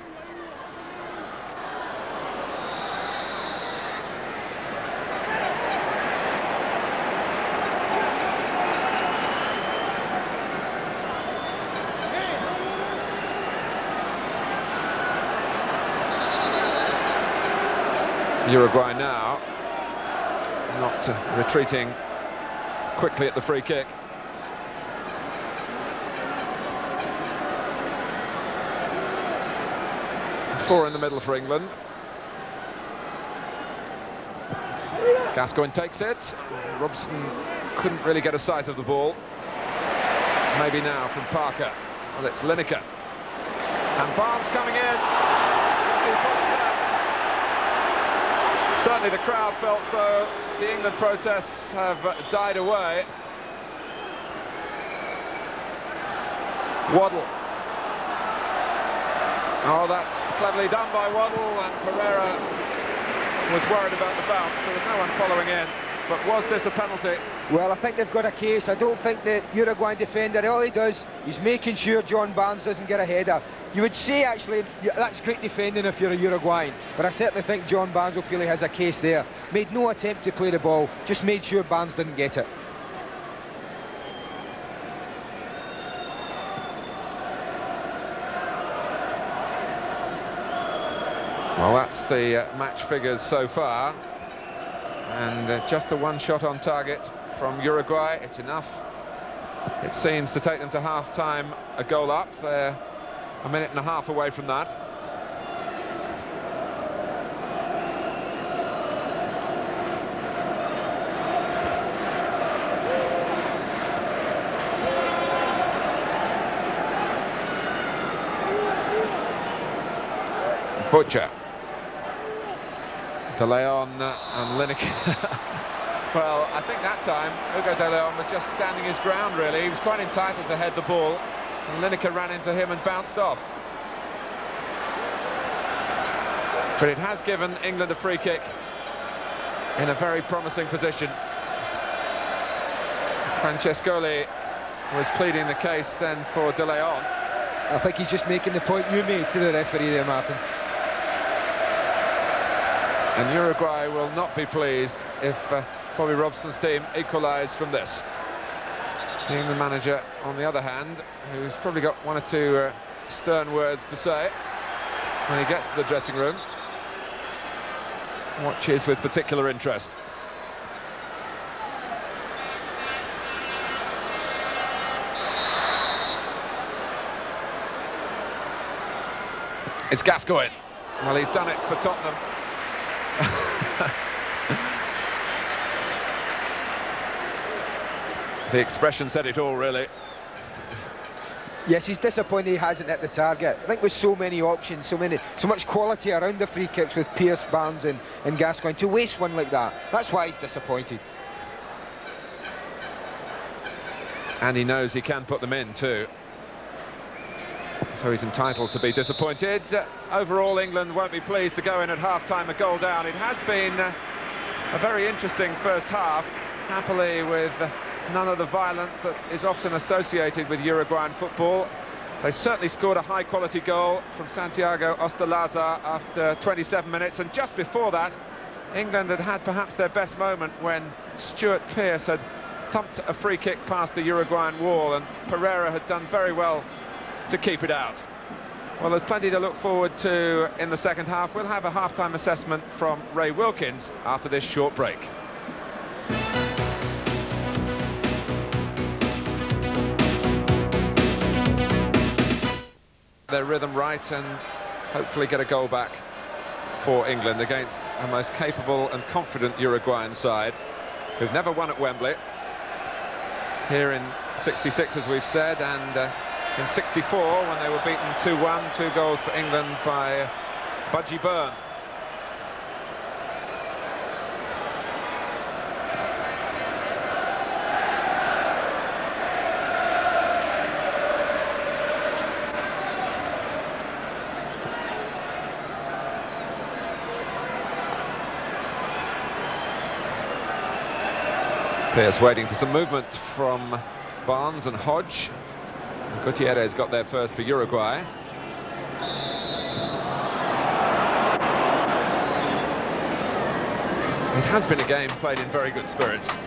Uruguay now, not retreating quickly at the free kick. Four in the middle for England. Gascoigne takes it. Robson couldn't really get a sight of the ball. Maybe now from Parker. Well, it's Lineker. And Barnes coming in. Certainly the crowd felt so. The England protests have died away. Waddle. Oh, that's cleverly done by Waddle, and Pereira was worried about the bounce. There was no one following in. But was this a penalty? Well, I think they've got a case. I don't think the Uruguayan defender, all he does, he's making sure John Barnes doesn't get a header. You would say, actually, that's great defending if you're a Uruguayan, but I certainly think John Barnes will feel he has a case there. Made no attempt to play the ball, just made sure Barnes didn't get it. Well, that's the match figures so far. And just the one shot on target from Uruguay. It's enough, it seems, to take them to half-time a goal up. They're a minute and a half away from that. Butcher. De Leon and Lineker. Well, I think that time Hugo De Leon was just standing his ground, really. He was quite entitled to head the ball, and Lineker ran into him and bounced off. But it has given England a free kick in a very promising position. Francescoli was pleading the case then for De Leon. I think he's just making the point you made to the referee there, Martin. And Uruguay will not be pleased if Bobby Robson's team equalise from this. The England manager, on the other hand, who's probably got one or two stern words to say when he gets to the dressing room, watches with particular interest. It's Gascoigne. Well, he's done it for Tottenham. The expression said it all, really. Yes, he's disappointed he hasn't hit the target. I think with so many options, so much quality around the free kicks with Pearce, Barnes and Gascoigne, to waste one like that, that's why he's disappointed. And he knows he can put them in too. So he's entitled to be disappointed. Overall, England won't be pleased to go in at half-time a goal down. It has been a very interesting first half, happily with none of the violence that is often associated with Uruguayan football. They certainly scored a high-quality goal from Santiago Ostolaza after 27 minutes, and just before that, England had had perhaps their best moment when Stuart Pearce had thumped a free kick past the Uruguayan wall, and Pereira had done very well to keep it out. Well, there's plenty to look forward to in the second half. We'll have a half-time assessment from Ray Wilkins after this short break. Their rhythm right and hopefully get a goal back for England against a most capable and confident Uruguayan side who've never won at Wembley. Here in '66, as we've said, and in '64, when they were beaten 2-1, 2 goals for England by Budgie Byrne. Pearce waiting for some movement from Barnes and Hodge. Gutierrez got there first for Uruguay. It has been a game played in very good spirits.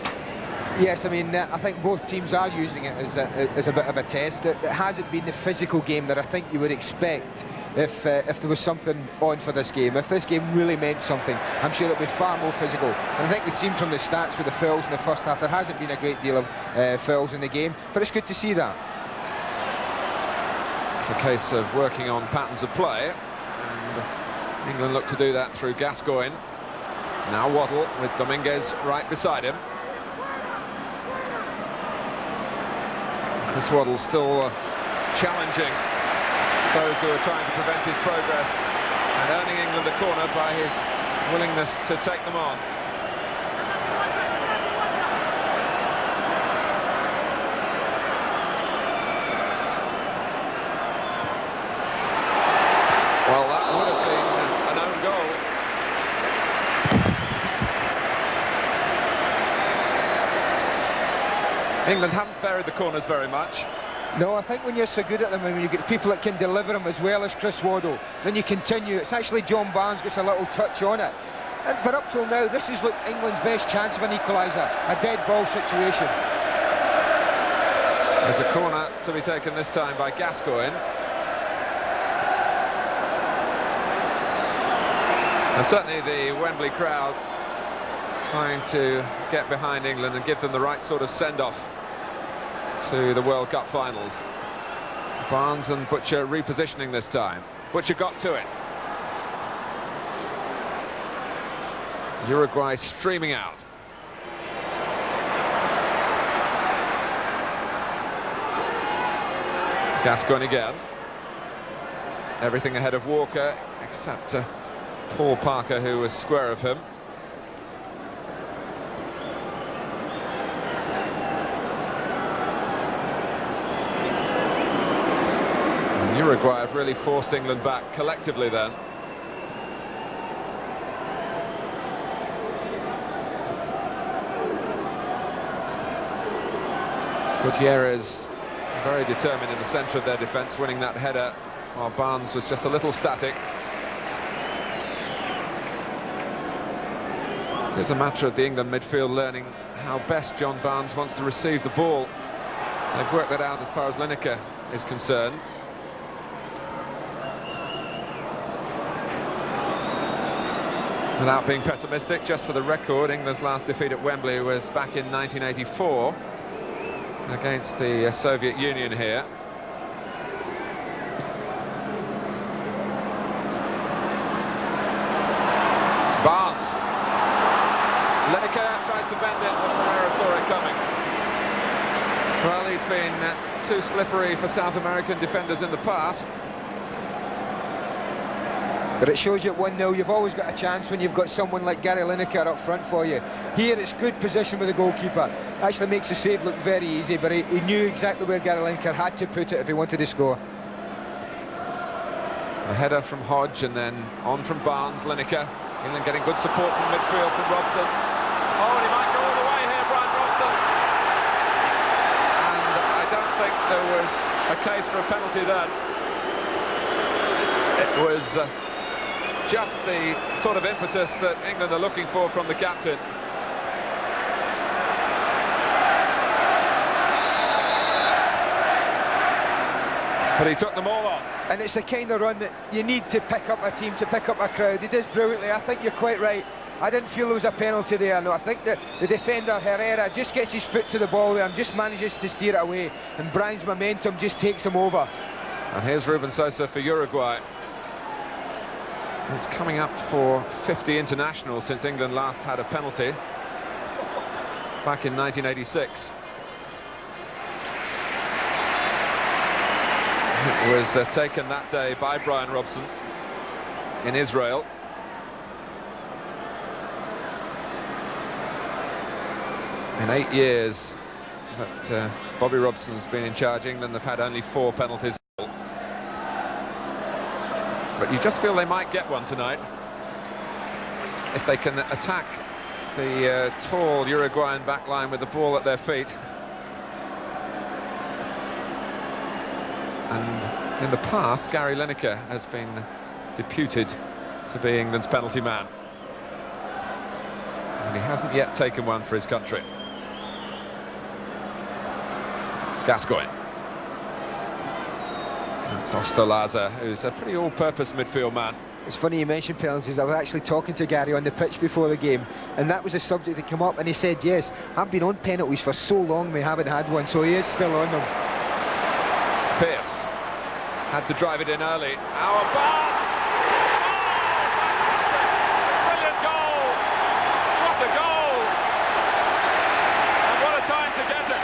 Yes, I mean, I think both teams are using it as a bit of a test. It hasn't been the physical game that I think you would expect if there was something on for this game. If this game really meant something, I'm sure it would be far more physical. And I think we've seen from the stats with the fouls in the first half, there hasn't been a great deal of fouls in the game, but it's good to see that. It's a case of working on patterns of play, and England look to do that through Gascoigne. Now Waddle with Dominguez right beside him. Chris Waddle still challenging those who are trying to prevent his progress and earning England a corner by his willingness to take them on. Well, that would have been an own goal. England haven't varied the corners very much. No, I think when you're so good at them and when you get people that can deliver them as well as Chris Waddle, then you continue. It's actually John Barnes gets a little touch on it. But up till now, this is England's best chance of an equaliser, a dead ball situation. There's a corner to be taken this time by Gascoigne. And certainly the Wembley crowd trying to get behind England and give them the right sort of send-off to the World Cup finals. Barnes and Butcher repositioning this time. Butcher got to it. Uruguay streaming out. Gascoigne again. Everything ahead of Walker, except Paul Parker, who was square of him. Uruguay have really forced England back collectively then. Gutierrez very determined in the centre of their defence, winning that header, while Barnes was just a little static. It's a matter of the England midfield learning how best John Barnes wants to receive the ball. They've worked that out as far as Lineker is concerned. Without being pessimistic, just for the record, England's last defeat at Wembley was back in 1984 against the Soviet Union here. Barnes. Lineker tries to bend it, but Pereira saw it coming. Well, he's been too slippery for South American defenders in the past. But it shows you at 1-0, you've always got a chance when you've got someone like Gary Lineker up front for you. Here it's good position with the goalkeeper. Actually makes the save look very easy, but he knew exactly where Gary Lineker had to put it if he wanted to score. The header from Hodge and then on from Barnes, Lineker. England getting good support from midfield from Robson. Oh, and he might go all the way here, Brian Robson. And I don't think there was a case for a penalty then. It was just the sort of impetus that England are looking for from the captain. But he took them all on. And it's the kind of run that you need to pick up a team, to pick up a crowd. He does brilliantly. I think you're quite right. I didn't feel there was a penalty there. No, I think that the defender, Herrera, just gets his foot to the ball there and just manages to steer it away. And Brian's momentum just takes him over. And here's Ruben Sosa for Uruguay. It's coming up for 50 internationals since England last had a penalty back in 1986. It was taken that day by Brian Robson in Israel. In 8 years that Bobby Robson's been in charge, England have had only 4 penalties. But you just feel they might get one tonight if they can attack the tall Uruguayan backline with the ball at their feet. And in the past, Gary Lineker has been deputed to be England's penalty man. And he hasn't yet taken one for his country. Gascoigne. And Sostolaza, who's a pretty all-purpose midfield man. It's funny you mentioned penalties. I was actually talking to Gary on the pitch before the game, and that was a subject that came up, and he said, yes, I've been on penalties for so long we haven't had one, so he is still on them. Pearce had to drive it in early. Our Barnes! Oh, fantastic! Brilliant goal! What a goal! And what a time to get it!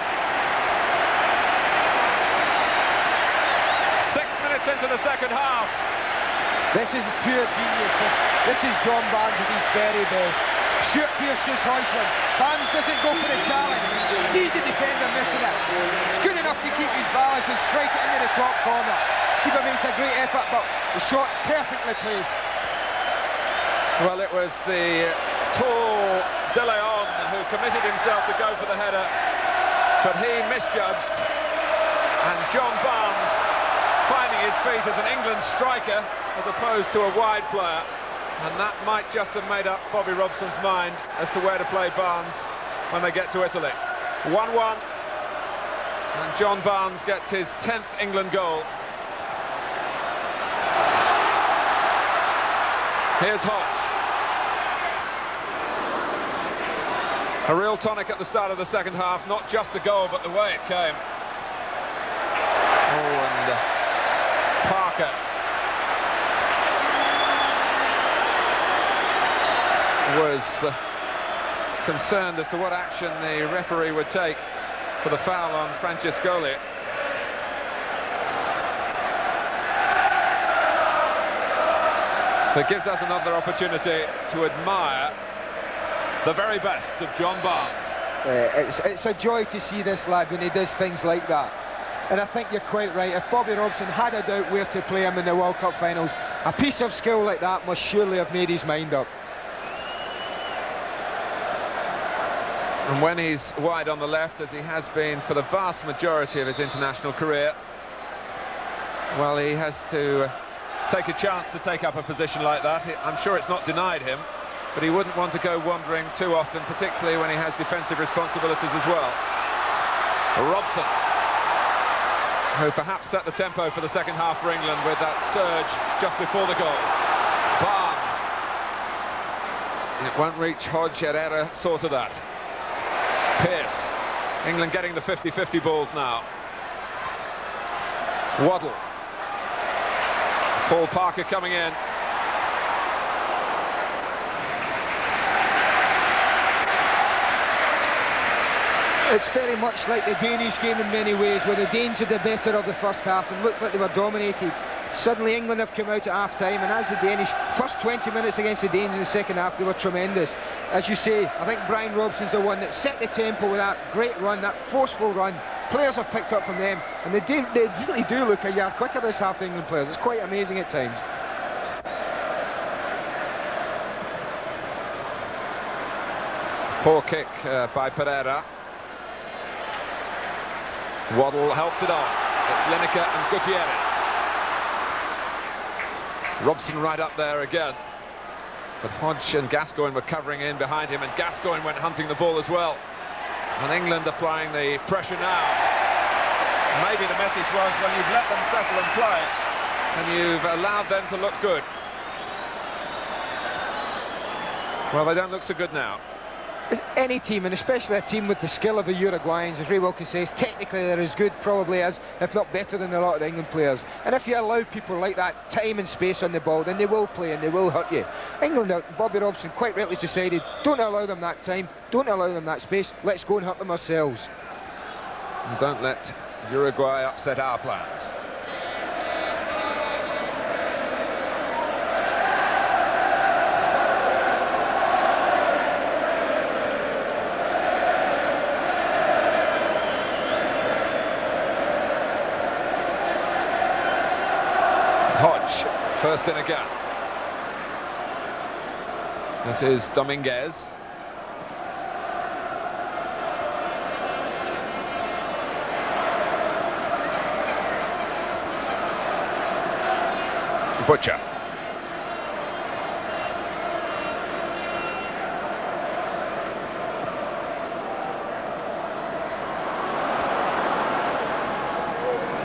6 minutes into the second half. This is pure genius. This is John Barnes at his very best. Stuart Pearce just hoists one. Barnes doesn't go for the challenge. Sees the defender missing it. It's good enough to keep his balance and strike it into the top corner. Keeper makes a great effort, but the shot perfectly placed. Well, it was the tall De Leon who committed himself to go for the header, but he misjudged, and John Barnes finding his feet as an England striker as opposed to a wide player, and that might just have made up Bobby Robson's mind as to where to play Barnes when they get to Italy. 1-1, and John Barnes gets his 10th England goal. Here's Hodge. A real tonic at the start of the second half, not just the goal but the way it came. Oh, and Parker was concerned as to what action the referee would take for the foul on Francescoli. It gives us another opportunity to admire the very best of John Barnes. It's a joy to see this lad when he does things like that. And I think you're quite right. If Bobby Robson had a doubt where to play him in the World Cup finals, a piece of skill like that must surely have made his mind up. And when he's wide on the left, as he has been for the vast majority of his international career, well, he has to take a chance to take up a position like that. I'm sure it's not denied him, but he wouldn't want to go wandering too often, particularly when he has defensive responsibilities as well. Robson, who perhaps set the tempo for the second half for England with that surge just before the goal. Barnes. It won't reach Hodge. Herrera saw to that. Pearce. England getting the 50-50 balls now. Waddle. Paul Parker coming in. It's very much like the Danish game in many ways, where the Danes had the better of the first half and looked like they were dominated. Suddenly England have come out at half-time, and as the Danish, first 20 minutes against the Danes in the second half, they were tremendous. As you say, I think Brian Robson's the one that set the tempo with that great run, that forceful run. Players have picked up from them, and they really do look a yard quicker, this half, the England players. It's quite amazing at times. Poor kick by Pereira. Waddle helps it on. It's Lineker and Gutierrez. Robson right up there again. But Hodge and Gascoigne were covering in behind him, and Gascoigne went hunting the ball as well. And England applying the pressure now. Maybe the message was, well, you've let them settle and play, and you've allowed them to look good. Well, they don't look so good now. Any team, and especially a team with the skill of the Uruguayans, as Ray Wilkins says, technically they're as good probably as, if not better than a lot of the England players. And if you allow people like that time and space on the ball, then they will play and they will hurt you. England, Bobby Robson quite rightly decided, don't allow them that time, don't allow them that space, let's go and hurt them ourselves. And don't let Uruguay upset our plans. Hodge, first in again. This is Dominguez. Butcher.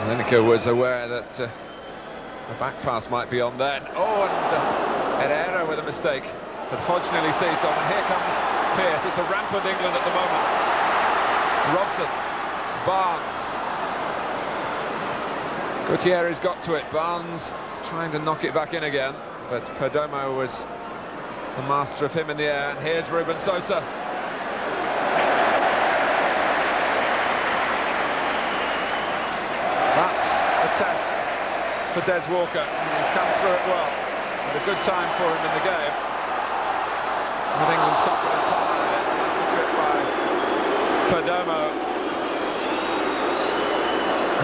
Lineker was aware that the back pass might be on then. Oh, and Herrera with a mistake that Hodge nearly seized on. And here comes Pearce. It's a rampant England at the moment. Robson, Barnes. Gutierrez got to it. Barnes trying to knock it back in again, but Perdomo was the master of him in the air. And here's Ruben Sosa. That's a test for Des Walker. He's come through it well. Had a good time for him in the game. With England's confidence high, that's a trip by Perdomo,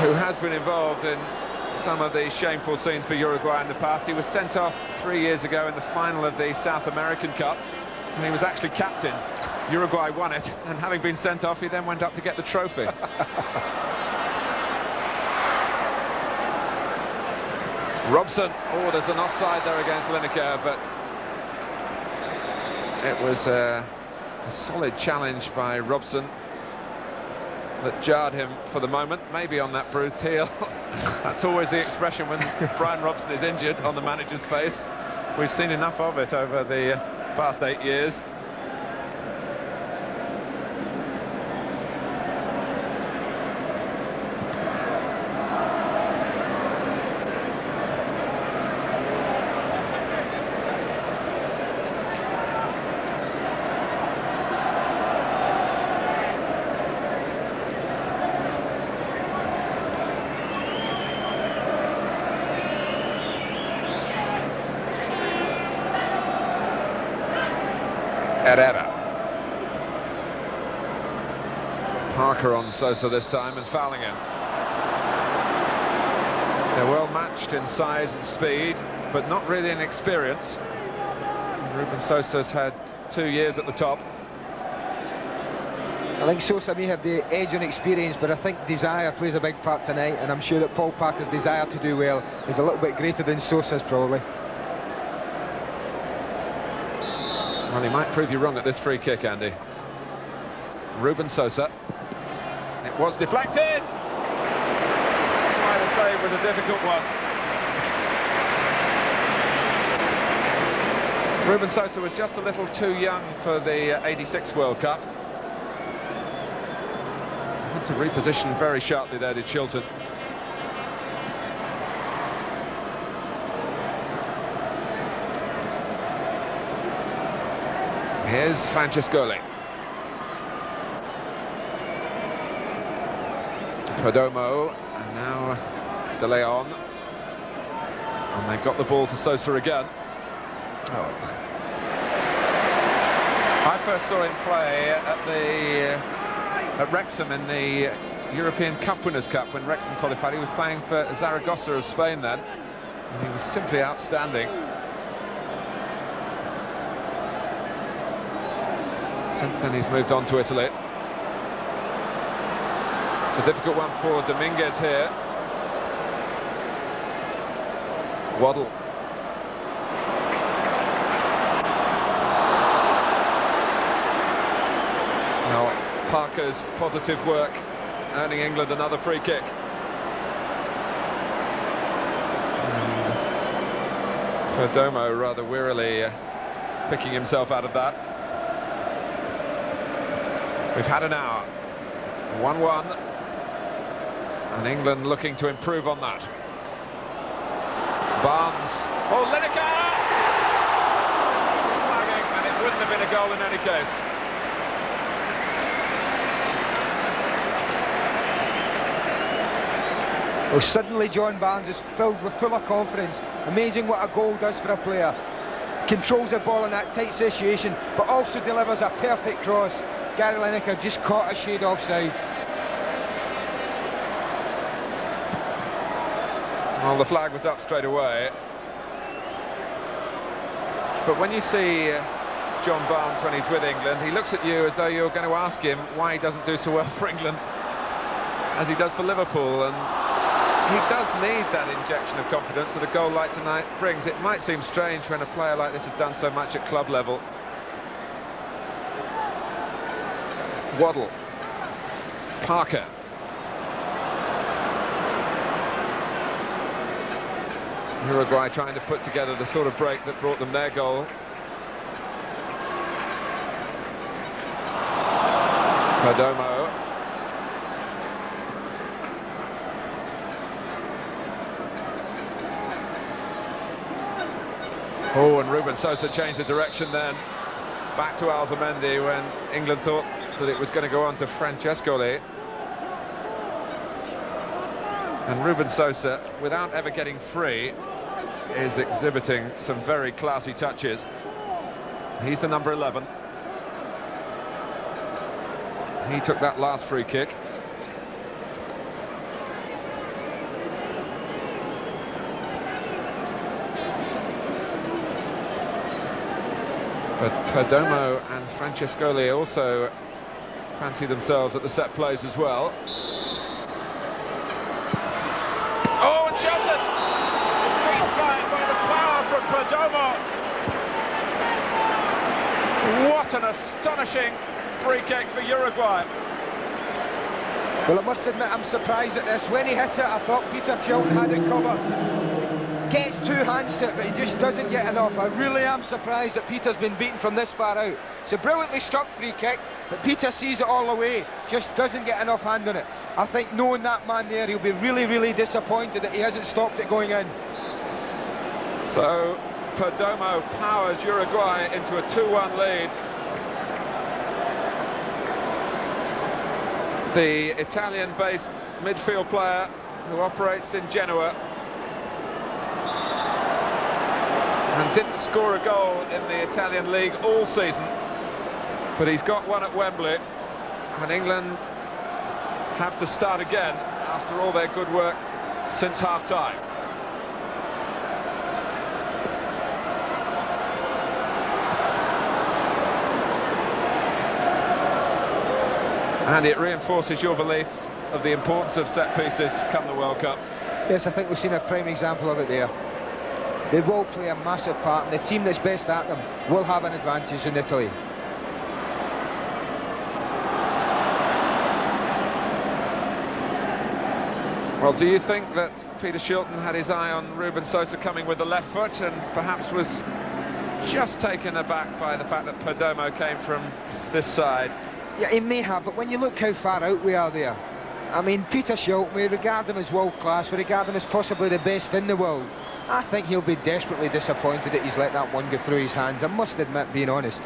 who has been involved in some of the shameful scenes for Uruguay in the past. He was sent off 3 years ago in the final of the South American Cup, and he was actually captain. Uruguay won it, and having been sent off, he then went up to get the trophy. Robson, oh, there's an offside there against Lineker, but it was a solid challenge by Robson that jarred him for the moment, maybe on that bruised heel. That's always the expression when Brian Robson is injured on the manager's face. We've seen enough of it over the past 8 years. Herrera. Parker on Sosa this time and fouling him. They're well matched in size and speed, but not really in experience. Ruben Sosa's had 2 years at the top. I think Sosa may have the edge on experience, but I think desire plays a big part tonight, and I'm sure that Paul Parker's desire to do well is a little bit greater than Sosa's, probably. Well, he might prove you wrong at this free kick, Andy. Ruben Sosa. It was deflected! That's why the save was a difficult one. Ruben Sosa was just a little too young for the '86 World Cup. Had to reposition very sharply there, did Chilton. Here's Francescoli. Perdomo, and now De Leon. And they've got the ball to Sosa again. Oh. I first saw him play at Wrexham in the European Cup Winners' Cup when Wrexham qualified. He was playing for Zaragoza of Spain then, and he was simply outstanding. Since then he's moved on to Italy. It's a difficult one for Dominguez here. Waddle. Now Parker's positive work earning England another free kick. And Perdomo rather wearily picking himself out of that. We've had an hour, 1-1, and England looking to improve on that. Barnes, oh, Lineker! It's flagging, and it wouldn't have been a goal in any case. Well, suddenly John Barnes is full of confidence. Amazing what a goal does for a player. Controls the ball in that tight situation, but also delivers a perfect cross. Gary Lineker just caught a shade offside. Well, the flag was up straight away. But when you see John Barnes when he's with England, he looks at you as though you're going to ask him why he doesn't do so well for England as he does for Liverpool. And he does need that injection of confidence that a goal like tonight brings. It might seem strange when a player like this has done so much at club level. Waddle. Parker. Uruguay trying to put together the sort of break that brought them their goal. Perdomo. Oh, and Ruben Sosa changed the direction then. Back to Alzamendi when England thought that it was going to go on to Francescoli. And Ruben Sosa, without ever getting free, is exhibiting some very classy touches. He's the number 11. He took that last free kick. But Perdomo and Francescoli also fancy themselves at the set plays as well. Oh, and Shelton is beaten by the power from Perdomo. What an astonishing free kick for Uruguay. Well, I must admit I'm surprised at this. When he hit it, I thought Peter Shilton had it covered. Gets two hands to it, but he just doesn't get enough. I really am surprised that Peter's been beaten from this far out. It's a brilliantly struck free kick, but Peter sees it all the way, just doesn't get enough hand on it. I think knowing that man there, he'll be really, really disappointed that he hasn't stopped it going in. So Perdomo powers Uruguay into a 2-1 lead. The Italian-based midfield player who operates in Genoa and didn't score a goal in the Italian league all season, but he's got one at Wembley, and England have to start again after all their good work since half-time. And it reinforces your belief of the importance of set pieces come the World Cup. Yes, I think we've seen a prime example of it there. They will play a massive part, and the team that's best at them will have an advantage in Italy. Well, do you think that Peter Shilton had his eye on Ruben Sosa coming with the left foot and perhaps was just taken aback by the fact that Perdomo came from this side? Yeah, he may have, but when you look how far out we are there, I mean, Peter Shilton, we regard him as world-class, we regard him as possibly the best in the world. I think he'll be desperately disappointed that he's let that one go through his hands, I must admit, being honest.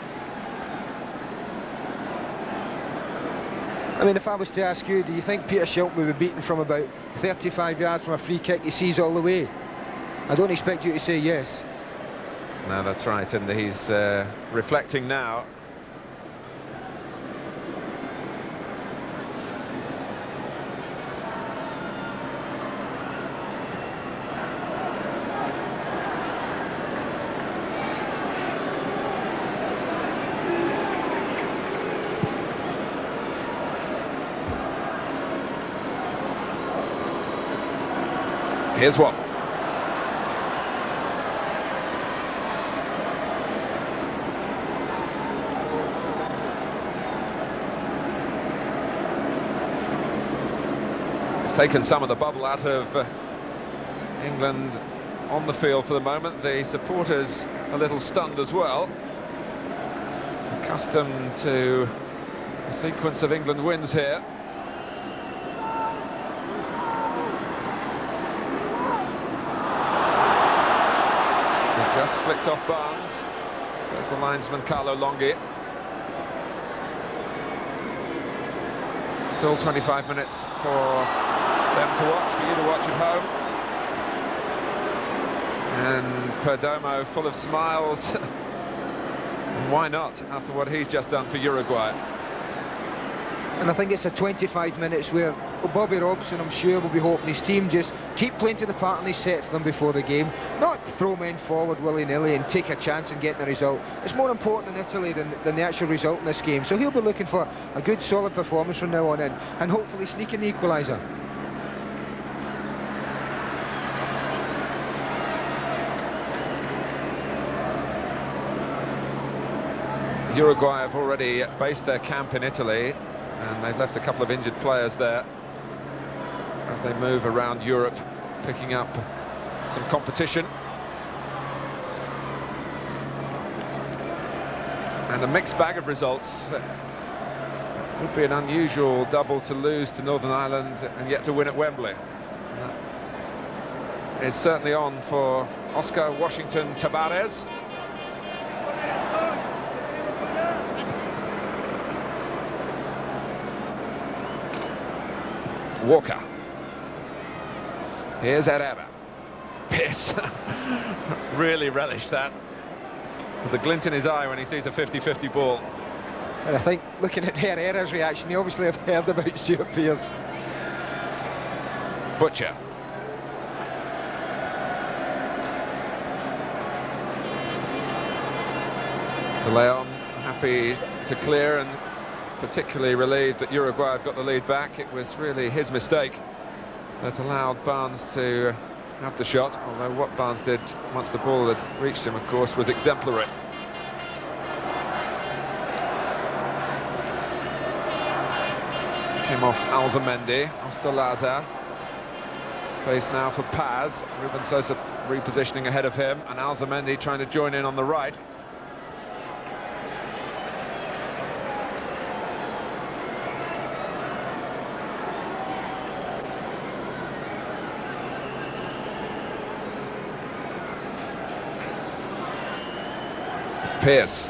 I mean, if I was to ask you, do you think Peter Shilton will be beaten from about 35 yards from a free kick he sees all the way? I don't expect you to say yes. No, that's right, and he's reflecting now. Here's one. It's taken some of the bubble out of England on the field for the moment. The supporters a little stunned as well. Accustomed to a sequence of England wins here. Just flicked off Barnes. So that's the linesman Carlo Longhi. Still 25 minutes for them to watch, for you to watch at home. And Perdomo full of smiles. And why not, after what he's just done for Uruguay? And I think it's a 25 minutes where Bobby Robson, I'm sure, will be hoping his team just keep playing to the pattern he set for them before the game, not throw men forward willy-nilly and take a chance and get the result. It's more important in Italy than the actual result in this game, so he'll be looking for a good solid performance from now on in, and hopefully sneak in the equaliser. Uruguay have already based their camp in Italy, and they've left a couple of injured players there as they move around Europe, picking up some competition. And a mixed bag of results. It would be an unusual double to lose to Northern Ireland and yet to win at Wembley. And that is certainly on for Oscar Washington Tabarez. Walker. Here's Herrera. Pierce really relished that. There's a glint in his eye when he sees a 50-50 ball. And I think, looking at Herrera's reaction, he obviously have heard about Stuart Pearce. Butcher. De Leon happy to clear and particularly relieved that Uruguay had got the lead back. It was really his mistake that allowed Barnes to have the shot, although what Barnes did once the ball had reached him, of course, was exemplary. Came off Alzamendi, Ostolaza. Space now for Paz. Ruben Sosa repositioning ahead of him, and Alzamendi trying to join in on the right. Pierce.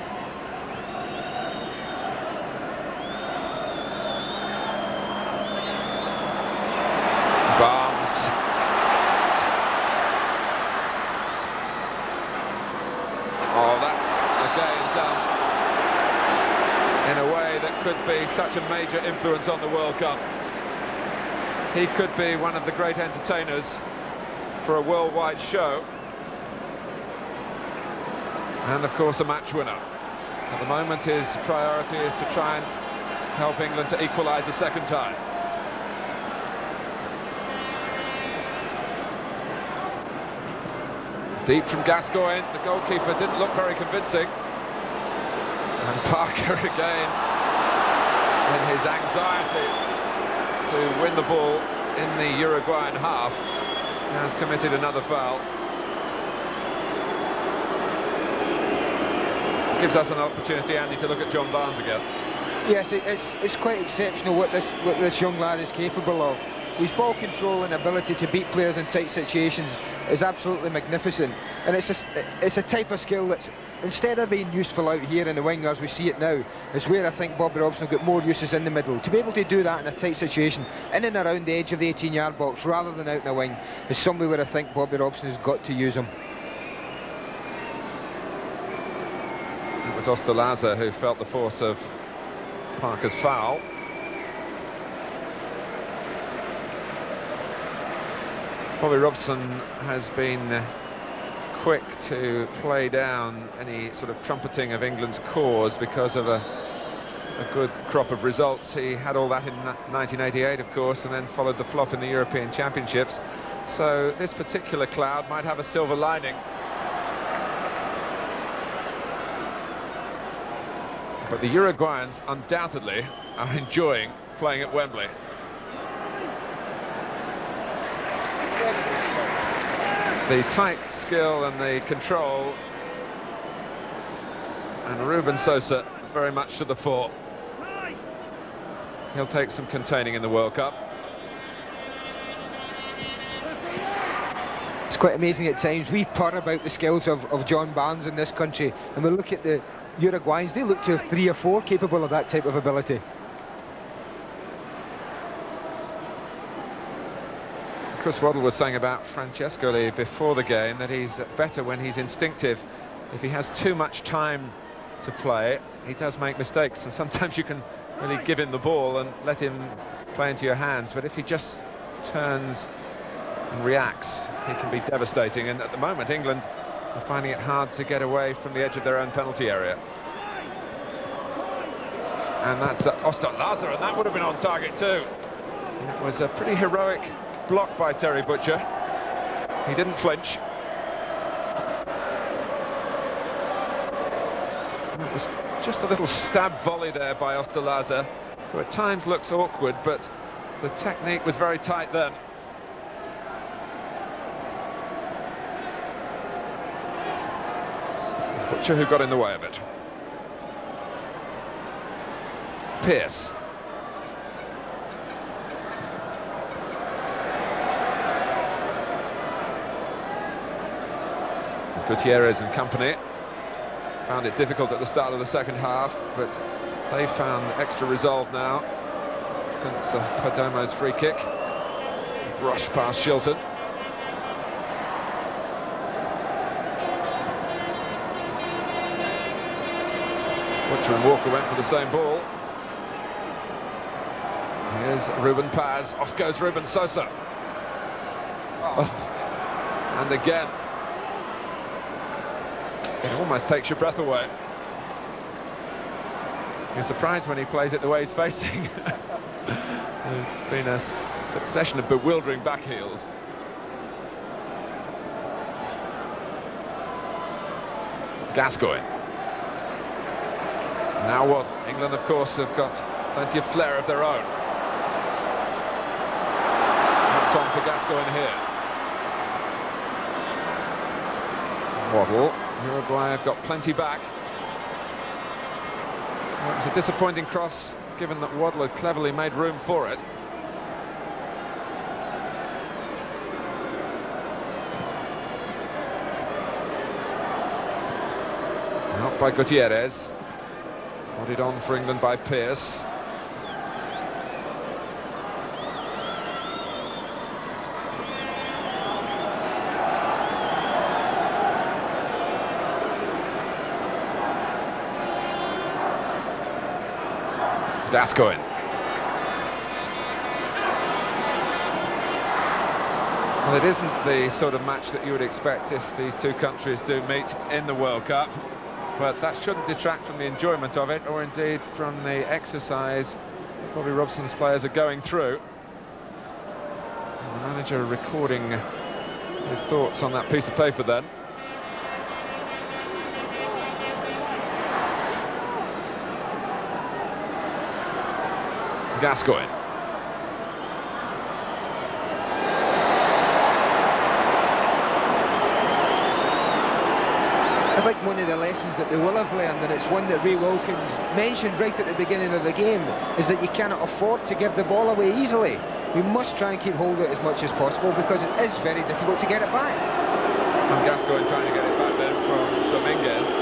Barnes. Oh, that's again done in a way that could be such a major influence on the World Cup. He could be one of the great entertainers for a worldwide show. And of course a match winner. At the moment his priority is to try and help England to equalise a second time. Deep from Gascoigne, the goalkeeper didn't look very convincing. And Parker again, in his anxiety to win the ball in the Uruguayan half, has committed another foul. Gives us an opportunity, Andy, to look at John Barnes again. Yes, it's quite exceptional what this young lad is capable of. His ball control and ability to beat players in tight situations is absolutely magnificent, and it's a type of skill that's, instead of being useful out here in the wing as we see it now, is where I think Bobby Robson will get more uses in the middle. To be able to do that in a tight situation, in and around the edge of the 18-yard box rather than out in the wing, is somewhere where I think Bobby Robson has got to use him. It was Ostolaza who felt the force of Parker's foul. Bobby Robson has been quick to play down any sort of trumpeting of England's cause because of a good crop of results. He had all that in 1988, of course, and then followed the flop in the European Championships. So this particular cloud might have a silver lining. But the Uruguayans undoubtedly are enjoying playing at Wembley. The tight skill and the control, and Ruben Sosa very much to the fore. He'll take some containing in the World Cup. It's quite amazing at times. We purr about the skills of John Barnes in this country, and we look at the Uruguayans, they look to have 3 or 4 capable of that type of ability. Chris Waddle was saying about Francescoli before the game that he's better when he's instinctive. If he has too much time to play, he does make mistakes, and sometimes you can really give him the ball and let him play into your hands, but if he just turns and reacts, he can be devastating. And at the moment England are finding it hard to get away from the edge of their own penalty area. And that's Ostolaza, and that would have been on target too. And it was a pretty heroic block by Terry Butcher. He didn't flinch. And it was just a little stab volley there by Ostolaza, who at times looks awkward, but the technique was very tight then. Butcher who got in the way of it. Pearce. Gutierrez and company found it difficult at the start of the second half, but they found extra resolve now since Perdomo's free kick. Rush past Shilton. Butcher and Walker went for the same ball. Here's Ruben Paz. Off goes Ruben. Sosa. Oh. And again. It almost takes your breath away. You're surprised when he plays it the way he's facing. There's been a succession of bewildering back heels. Gascoigne. Now what? England, of course, have got plenty of flair of their own. That's on for Gascoigne here. Waddle. Uruguay have got plenty back. Well, it was a disappointing cross, given that Waddle had cleverly made room for it. Out by Gutierrez. Prodded on for England by Pearce. Gascoigne. Well, it isn't the sort of match that you would expect if these two countries do meet in the World Cup, but that shouldn't detract from the enjoyment of it, or indeed from the exercise that Bobby Robson's players are going through. And the manager recording his thoughts on that piece of paper then. Gascoigne. I think one of the lessons that they will have learned, and it's one that Ray Wilkins mentioned right at the beginning of the game, is that you cannot afford to give the ball away easily. We must try and keep hold of it as much as possible, because it is very difficult to get it back. And Gascoigne trying to get it back then from Dominguez.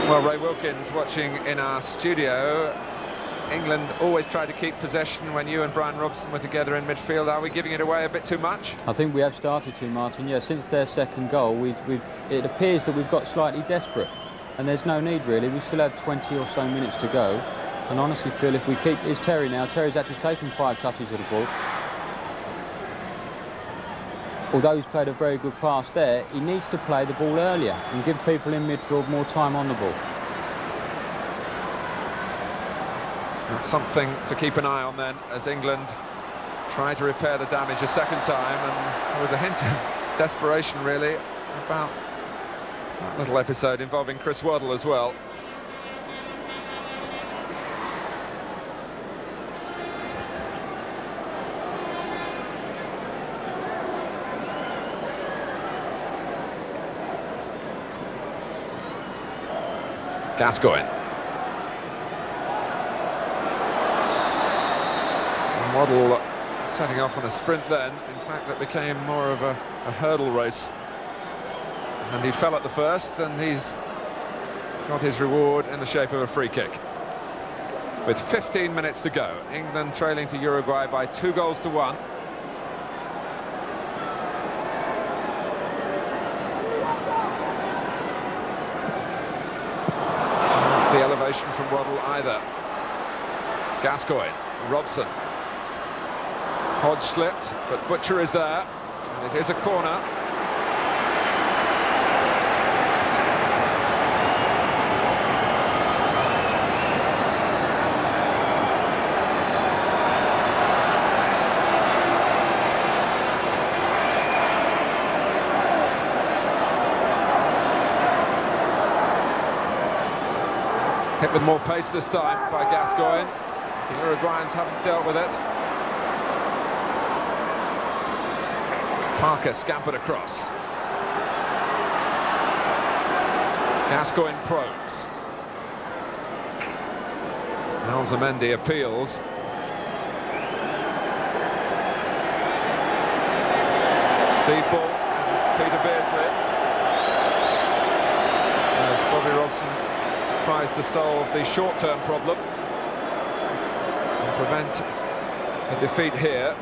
Well, Ray Wilkins watching in our studio. England always tried to keep possession when you and Brian Robson were together in midfield. Are we giving it away a bit too much? I think we have started to, Martin. Yeah, since their second goal, it appears that we've got slightly desperate. And there's no need, really. We still have 20 or so minutes to go. And honestly feel if we keep... It's Terry now. Terry's actually taken 5 touches of the ball. Although he's played a very good pass there, he needs to play the ball earlier and give people in midfield more time on the ball. That's something to keep an eye on then, as England try to repair the damage a second time, and there was a hint of desperation, really, about that little episode involving Chris Waddle as well. Gascoigne. And Waddle setting off on a sprint then. In fact, that became more of a hurdle race. And he fell at the first, and he's got his reward in the shape of a free kick. With 15 minutes to go, England trailing to Uruguay by 2-1. The elevation from Waddle either. Gascoigne, Robson. Hodge slipped, but Butcher is there, and it is a corner. with more pace this time by Gascoigne. The Uruguayans haven't dealt with it. Parker scampered across. Gascoigne probes. Alzamendi appeals. Steve Bull and Peter Beardsley. As Bobby Robson tries to solve the short-term problem and prevent a defeat here,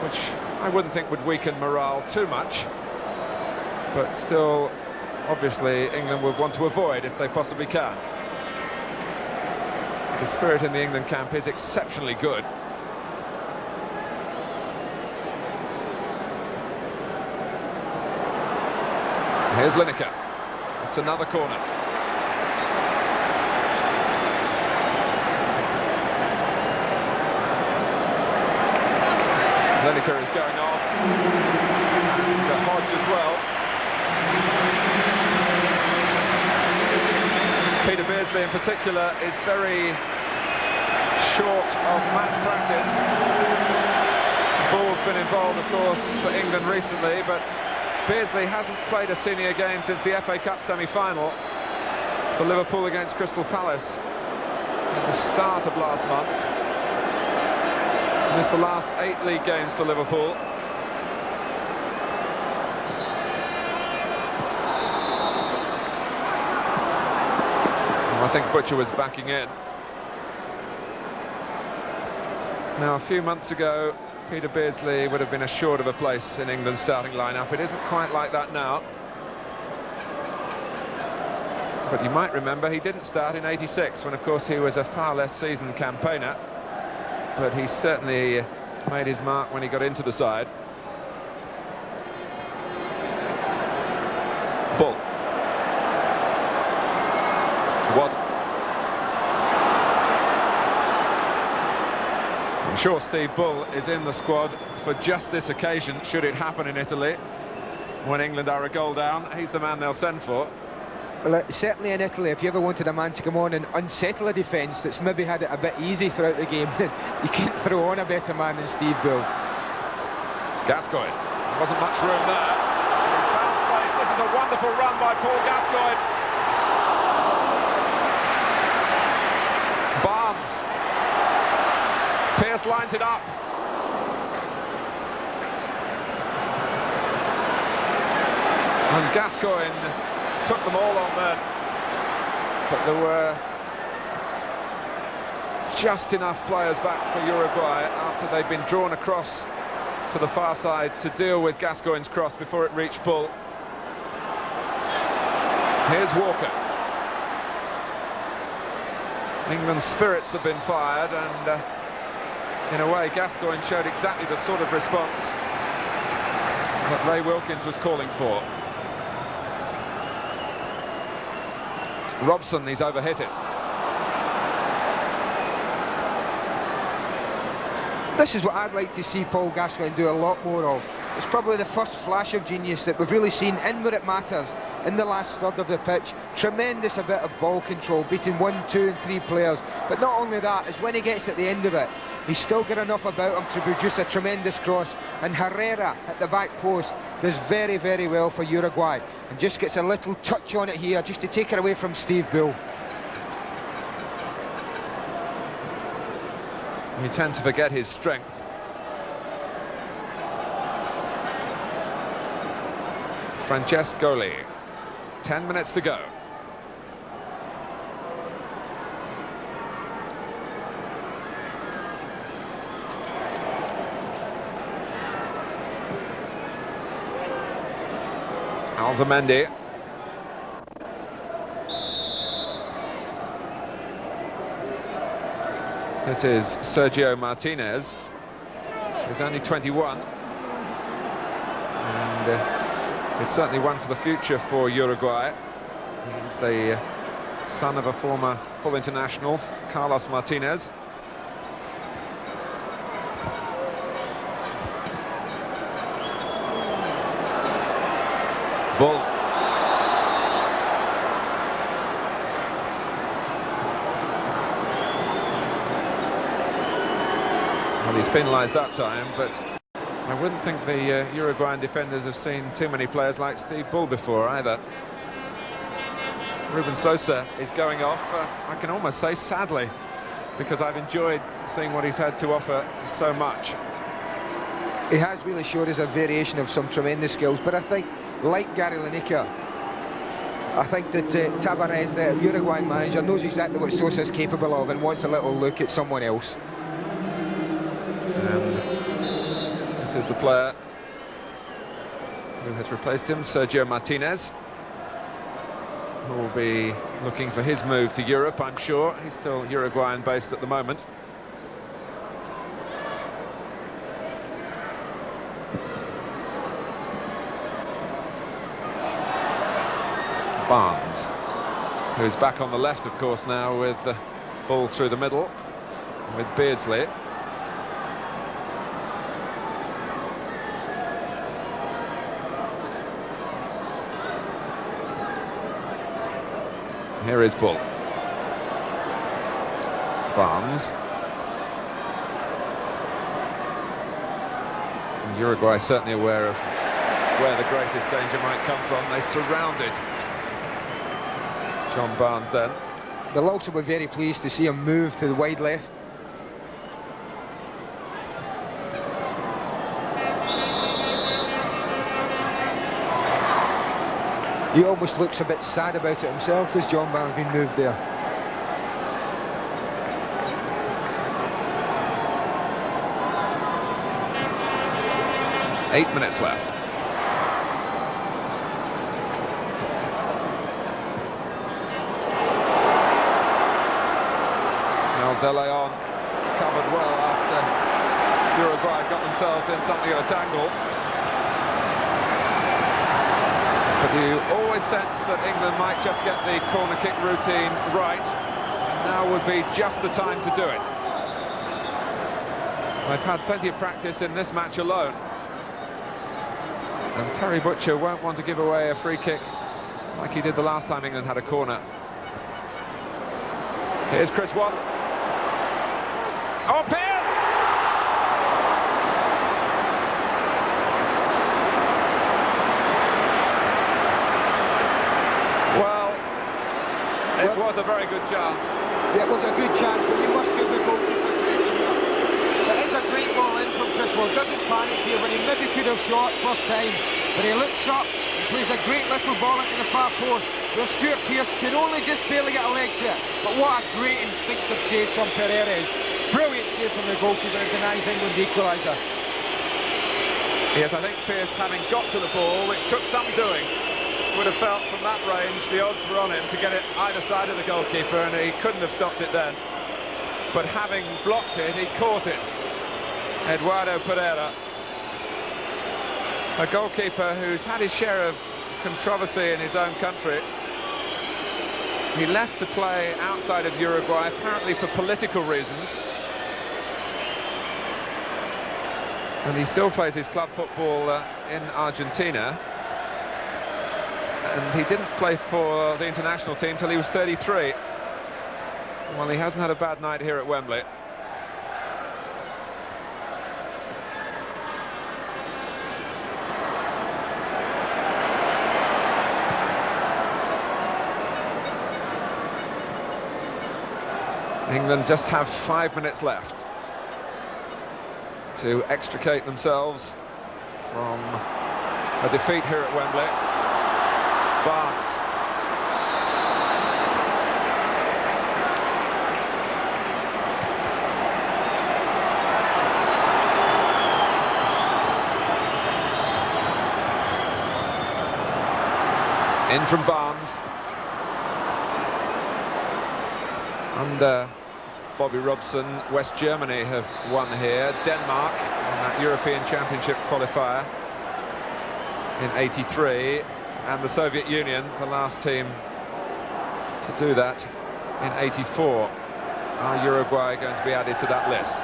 which I wouldn't think would weaken morale too much, but still, obviously, England would want to avoid if they possibly can. The spirit in the England camp is exceptionally good. Here's Lineker. It's another corner. Lineker is going off. The Hodge as well. Peter Beardsley in particular is very short of match practice. Ball's been involved, of course, for England recently, but Beardsley hasn't played a senior game since the FA Cup semi-final for Liverpool against Crystal Palace at the start of last month. Missed the last 8 league games for Liverpool. I think Butcher was backing in. Now, a few months ago, Peter Beardsley would have been assured of a place in England's starting lineup. It isn't quite like that now. But you might remember he didn't start in '86, when, of course, he was a far less seasoned campaigner. But he certainly made his mark when he got into the side. Bull. Waddle. I'm sure Steve Bull is in the squad for just this occasion, should it happen in Italy. When England are a goal down, he's the man they'll send for. Well, certainly in Italy, if you ever wanted a man to come on and unsettle a defence that's maybe had it a bit easy throughout the game, then you can't throw on a better man than Steve Bull. Gascoigne. There wasn't much room there. He's found space. This is a wonderful run by Paul Gascoigne. Barnes. Pearce lines it up. And Gascoigne took them all on then. But there were just enough players back for Uruguay after they'd been drawn across to the far side to deal with Gascoigne's cross before it reached Bull. Here's Walker. England's spirits have been fired, and in a way Gascoigne showed exactly the sort of response that Ray Wilkins was calling for. Robson, he's overhit it. This is what I'd like to see Paul Gascoigne do a lot more of. It's probably the first flash of genius that we've really seen in where it matters, in the last third of the pitch. Tremendous a bit of ball control, beating 1, 2 and 3 players. But not only that, is when he gets at the end of it, he's still got enough about him to produce a tremendous cross. And Herrera at the back post does very, very well for Uruguay, and just gets a little touch on it here, just to take it away from Steve Bull. You tend to forget his strength. Francescoli. 10 minutes to go. Alzamendi. This is Sergio Martinez, who's only 21. And it's certainly one for the future for Uruguay. He's the son of a former full international, Carlos Martinez. Bull. Well, he's penalised that time, but I wouldn't think the Uruguayan defenders have seen too many players like Steve Bull before either. Ruben Sosa is going off, I can almost say sadly, because I've enjoyed seeing what he's had to offer so much. He has really showed us a variation of some tremendous skills, but I think, like Gary Lineker, I think that Tavares, the Uruguayan manager, knows exactly what Sosa's capable of and wants a little look at someone else. And this is the player who has replaced him, Sergio Martinez, who will be looking for his move to Europe, I'm sure. He's still Uruguayan based at the moment. Barnes, who's back on the left, of course, now with the ball through the middle with Beardsley. Here is Bull. Barnes. And Uruguay certainly aware of where the greatest danger might come from. They surrounded John Barnes then. They'll also be very pleased to see him move to the wide left. He almost looks a bit sad about it himself, does John Barnes, being moved there. Eight minutes left. Now De Leon covered well after Uruguay got themselves in something of a tangle. But you always sense that England might just get the corner kick routine right, and now would be just the time to do it. They've had plenty of practice in this match alone, and Terry Butcher won't want to give away a free kick like he did the last time England had a corner. Here's Chris Waddle. Oh, Pierce! It was a very good chance. Yeah, it was a good chance, but you must give the goalkeeper credit here. It is a great ball in from Chris Waddle. Doesn't panic here when he maybe could have shot first time, but he looks up and plays a great little ball into the far post, where Stuart Pearce can only just barely get a leg to it. But what a great instinctive save from Pereira. Brilliant save from the goalkeeper and denies England the equaliser. Yes, I think Pearce, having got to the ball, which took some doing, would have felt from that range the odds were on him to get it either side of the goalkeeper, and he couldn't have stopped it then. But having blocked it, he caught it. Eduardo Pereira, a goalkeeper who's had his share of controversy in his own country. He left to play outside of Uruguay, apparently for political reasons. And he still plays his club football in Argentina. And he didn't play for the international team till he was 33. Well, he hasn't had a bad night here at Wembley. England just have 5 minutes left to extricate themselves from a defeat here at Wembley. Barnes. In from Barnes. Under Bobby Robson, West Germany have won here. Denmark in that European Championship qualifier in '83. And the Soviet Union, the last team to do that in '84. Are Uruguay going to be added to that list?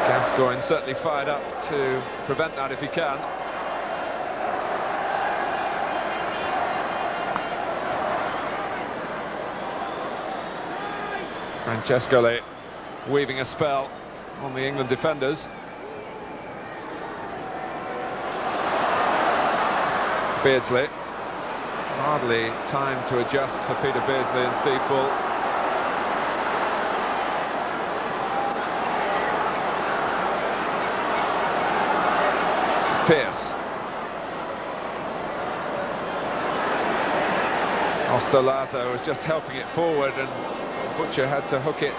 Gascoigne certainly fired up to prevent that if he can. Francescoli weaving a spell on the England defenders. Beardsley. Hardly time to adjust for Peter Beardsley and Steve Bull. Pearce. Ostolazo was just helping it forward, and Butcher had to hook it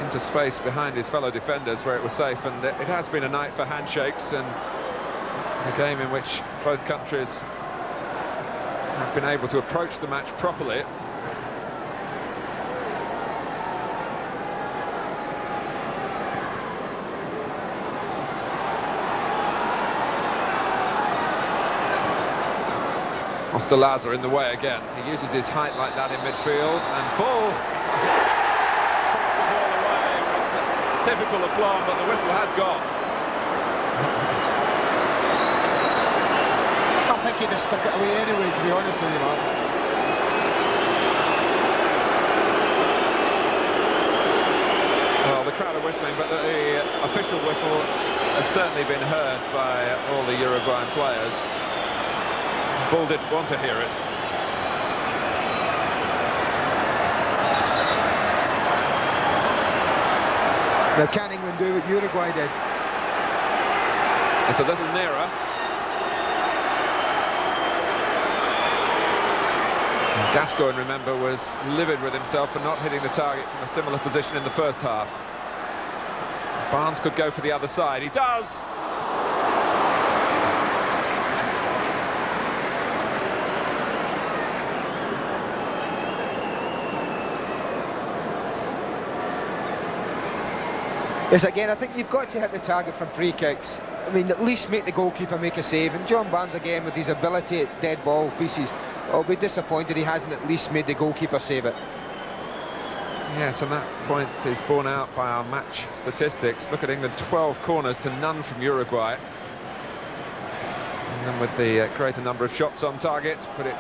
into space behind his fellow defenders where it was safe. And it has been a night for handshakes, and a game in which both countries have been able to approach the match properly. Ostolazo in the way again. He uses his height like that in midfield, and Bull puts the ball away with typical aplomb, but the whistle had gone. I think he'd have stuck it away anyway, to be honest with you, man. Well, the crowd are whistling, but the official whistle had certainly been heard by all the Uruguayan players. Bull didn't want to hear it. Now, can England do what Uruguay did? It's a little nearer. Gascoigne, remember, was livid with himself for not hitting the target from a similar position in the first half. Barnes could go for the other side. He does! Yes, again, I think you've got to hit the target from free kicks. I mean, at least make the goalkeeper make a save. And John Barnes, again, with his ability at dead ball pieces, I'll be disappointed he hasn't at least made the goalkeeper save it. Yes, and that point is borne out by our match statistics. Look at England, 12 corners to none from Uruguay. And then with the greater number of shots on target, but it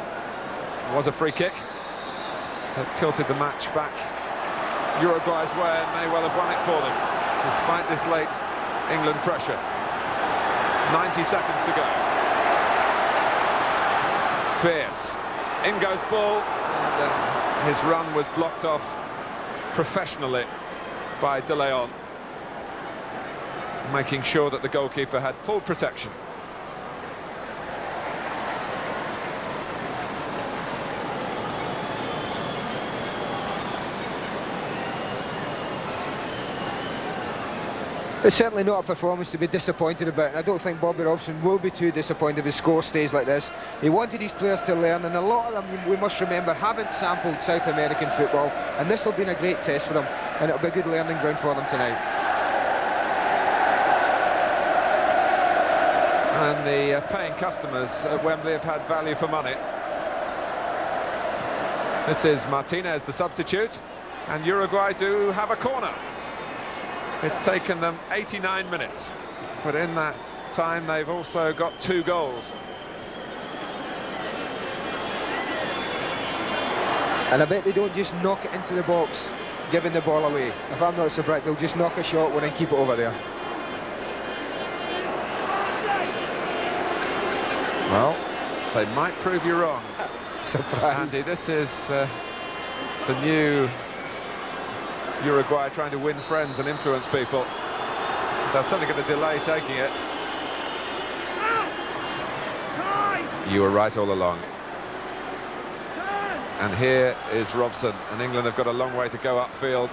was a free kick that tilted the match back Uruguay's way and may well have won it for them, despite this late England pressure. 90 seconds to go. Pearce. In goes Bull, and his run was blocked off professionally by De Leon, making sure that the goalkeeper had full protection. It's certainly not a performance to be disappointed about, and I don't think Bobby Robson will be too disappointed if his score stays like this. He wanted his players to learn, and a lot of them, we must remember, haven't sampled South American football, and this will be a great test for them, and it'll be a good learning ground for them tonight. And the paying customers at Wembley have had value for money. This is Martinez, the substitute, and Uruguay do have a corner. It's taken them 89 minutes, but in that time they've also got 2 goals. And I bet they don't just knock it into the box, giving the ball away. If I'm not so bright, they'll just knock a shot one and keep it over there. Well, they might prove you wrong. Surprise. Andy, this is the new Uruguay trying to win friends and influence people. They're certainly going to delay taking it. You were right all along. And here is Robson, and England have got a long way to go upfield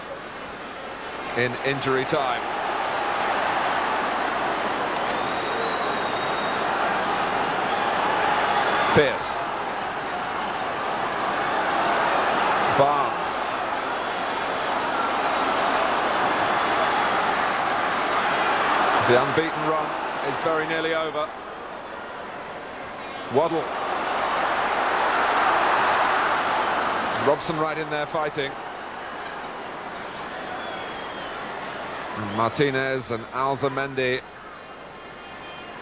in injury time. Pearce. Barnes. The unbeaten run is very nearly over. Waddle. Robson right in there fighting. And Martinez and Alzamendi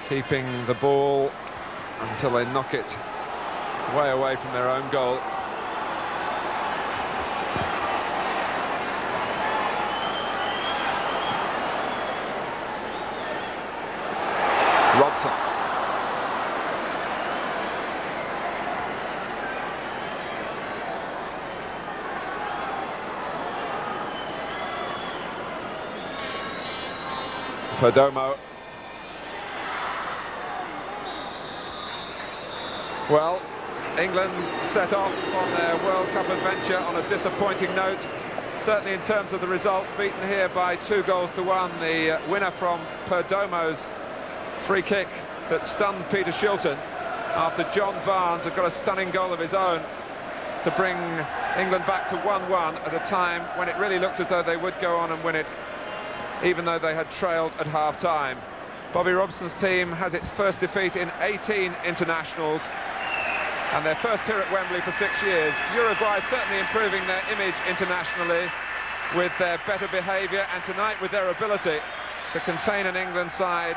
keeping the ball until they knock it way away from their own goal. Perdomo. Well, England set off on their World Cup adventure on a disappointing note. Certainly in terms of the result, beaten here by 2-1. The winner from Perdomo's free kick that stunned Peter Shilton after John Barnes had got a stunning goal of his own to bring England back to 1-1 at a time when it really looked as though they would go on and win it, even though they had trailed at half-time. Bobby Robson's team has its first defeat in 18 internationals, and their first here at Wembley for 6 years. Uruguay certainly improving their image internationally with their better behaviour, and tonight with their ability to contain an England side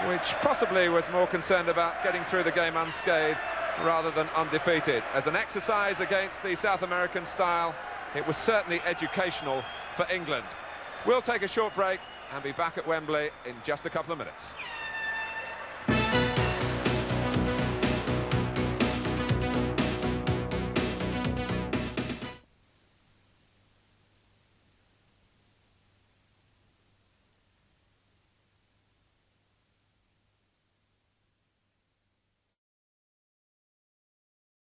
which possibly was more concerned about getting through the game unscathed rather than undefeated. As an exercise against the South American style, it was certainly educational for England. We'll take a short break and be back at Wembley in just a couple of minutes.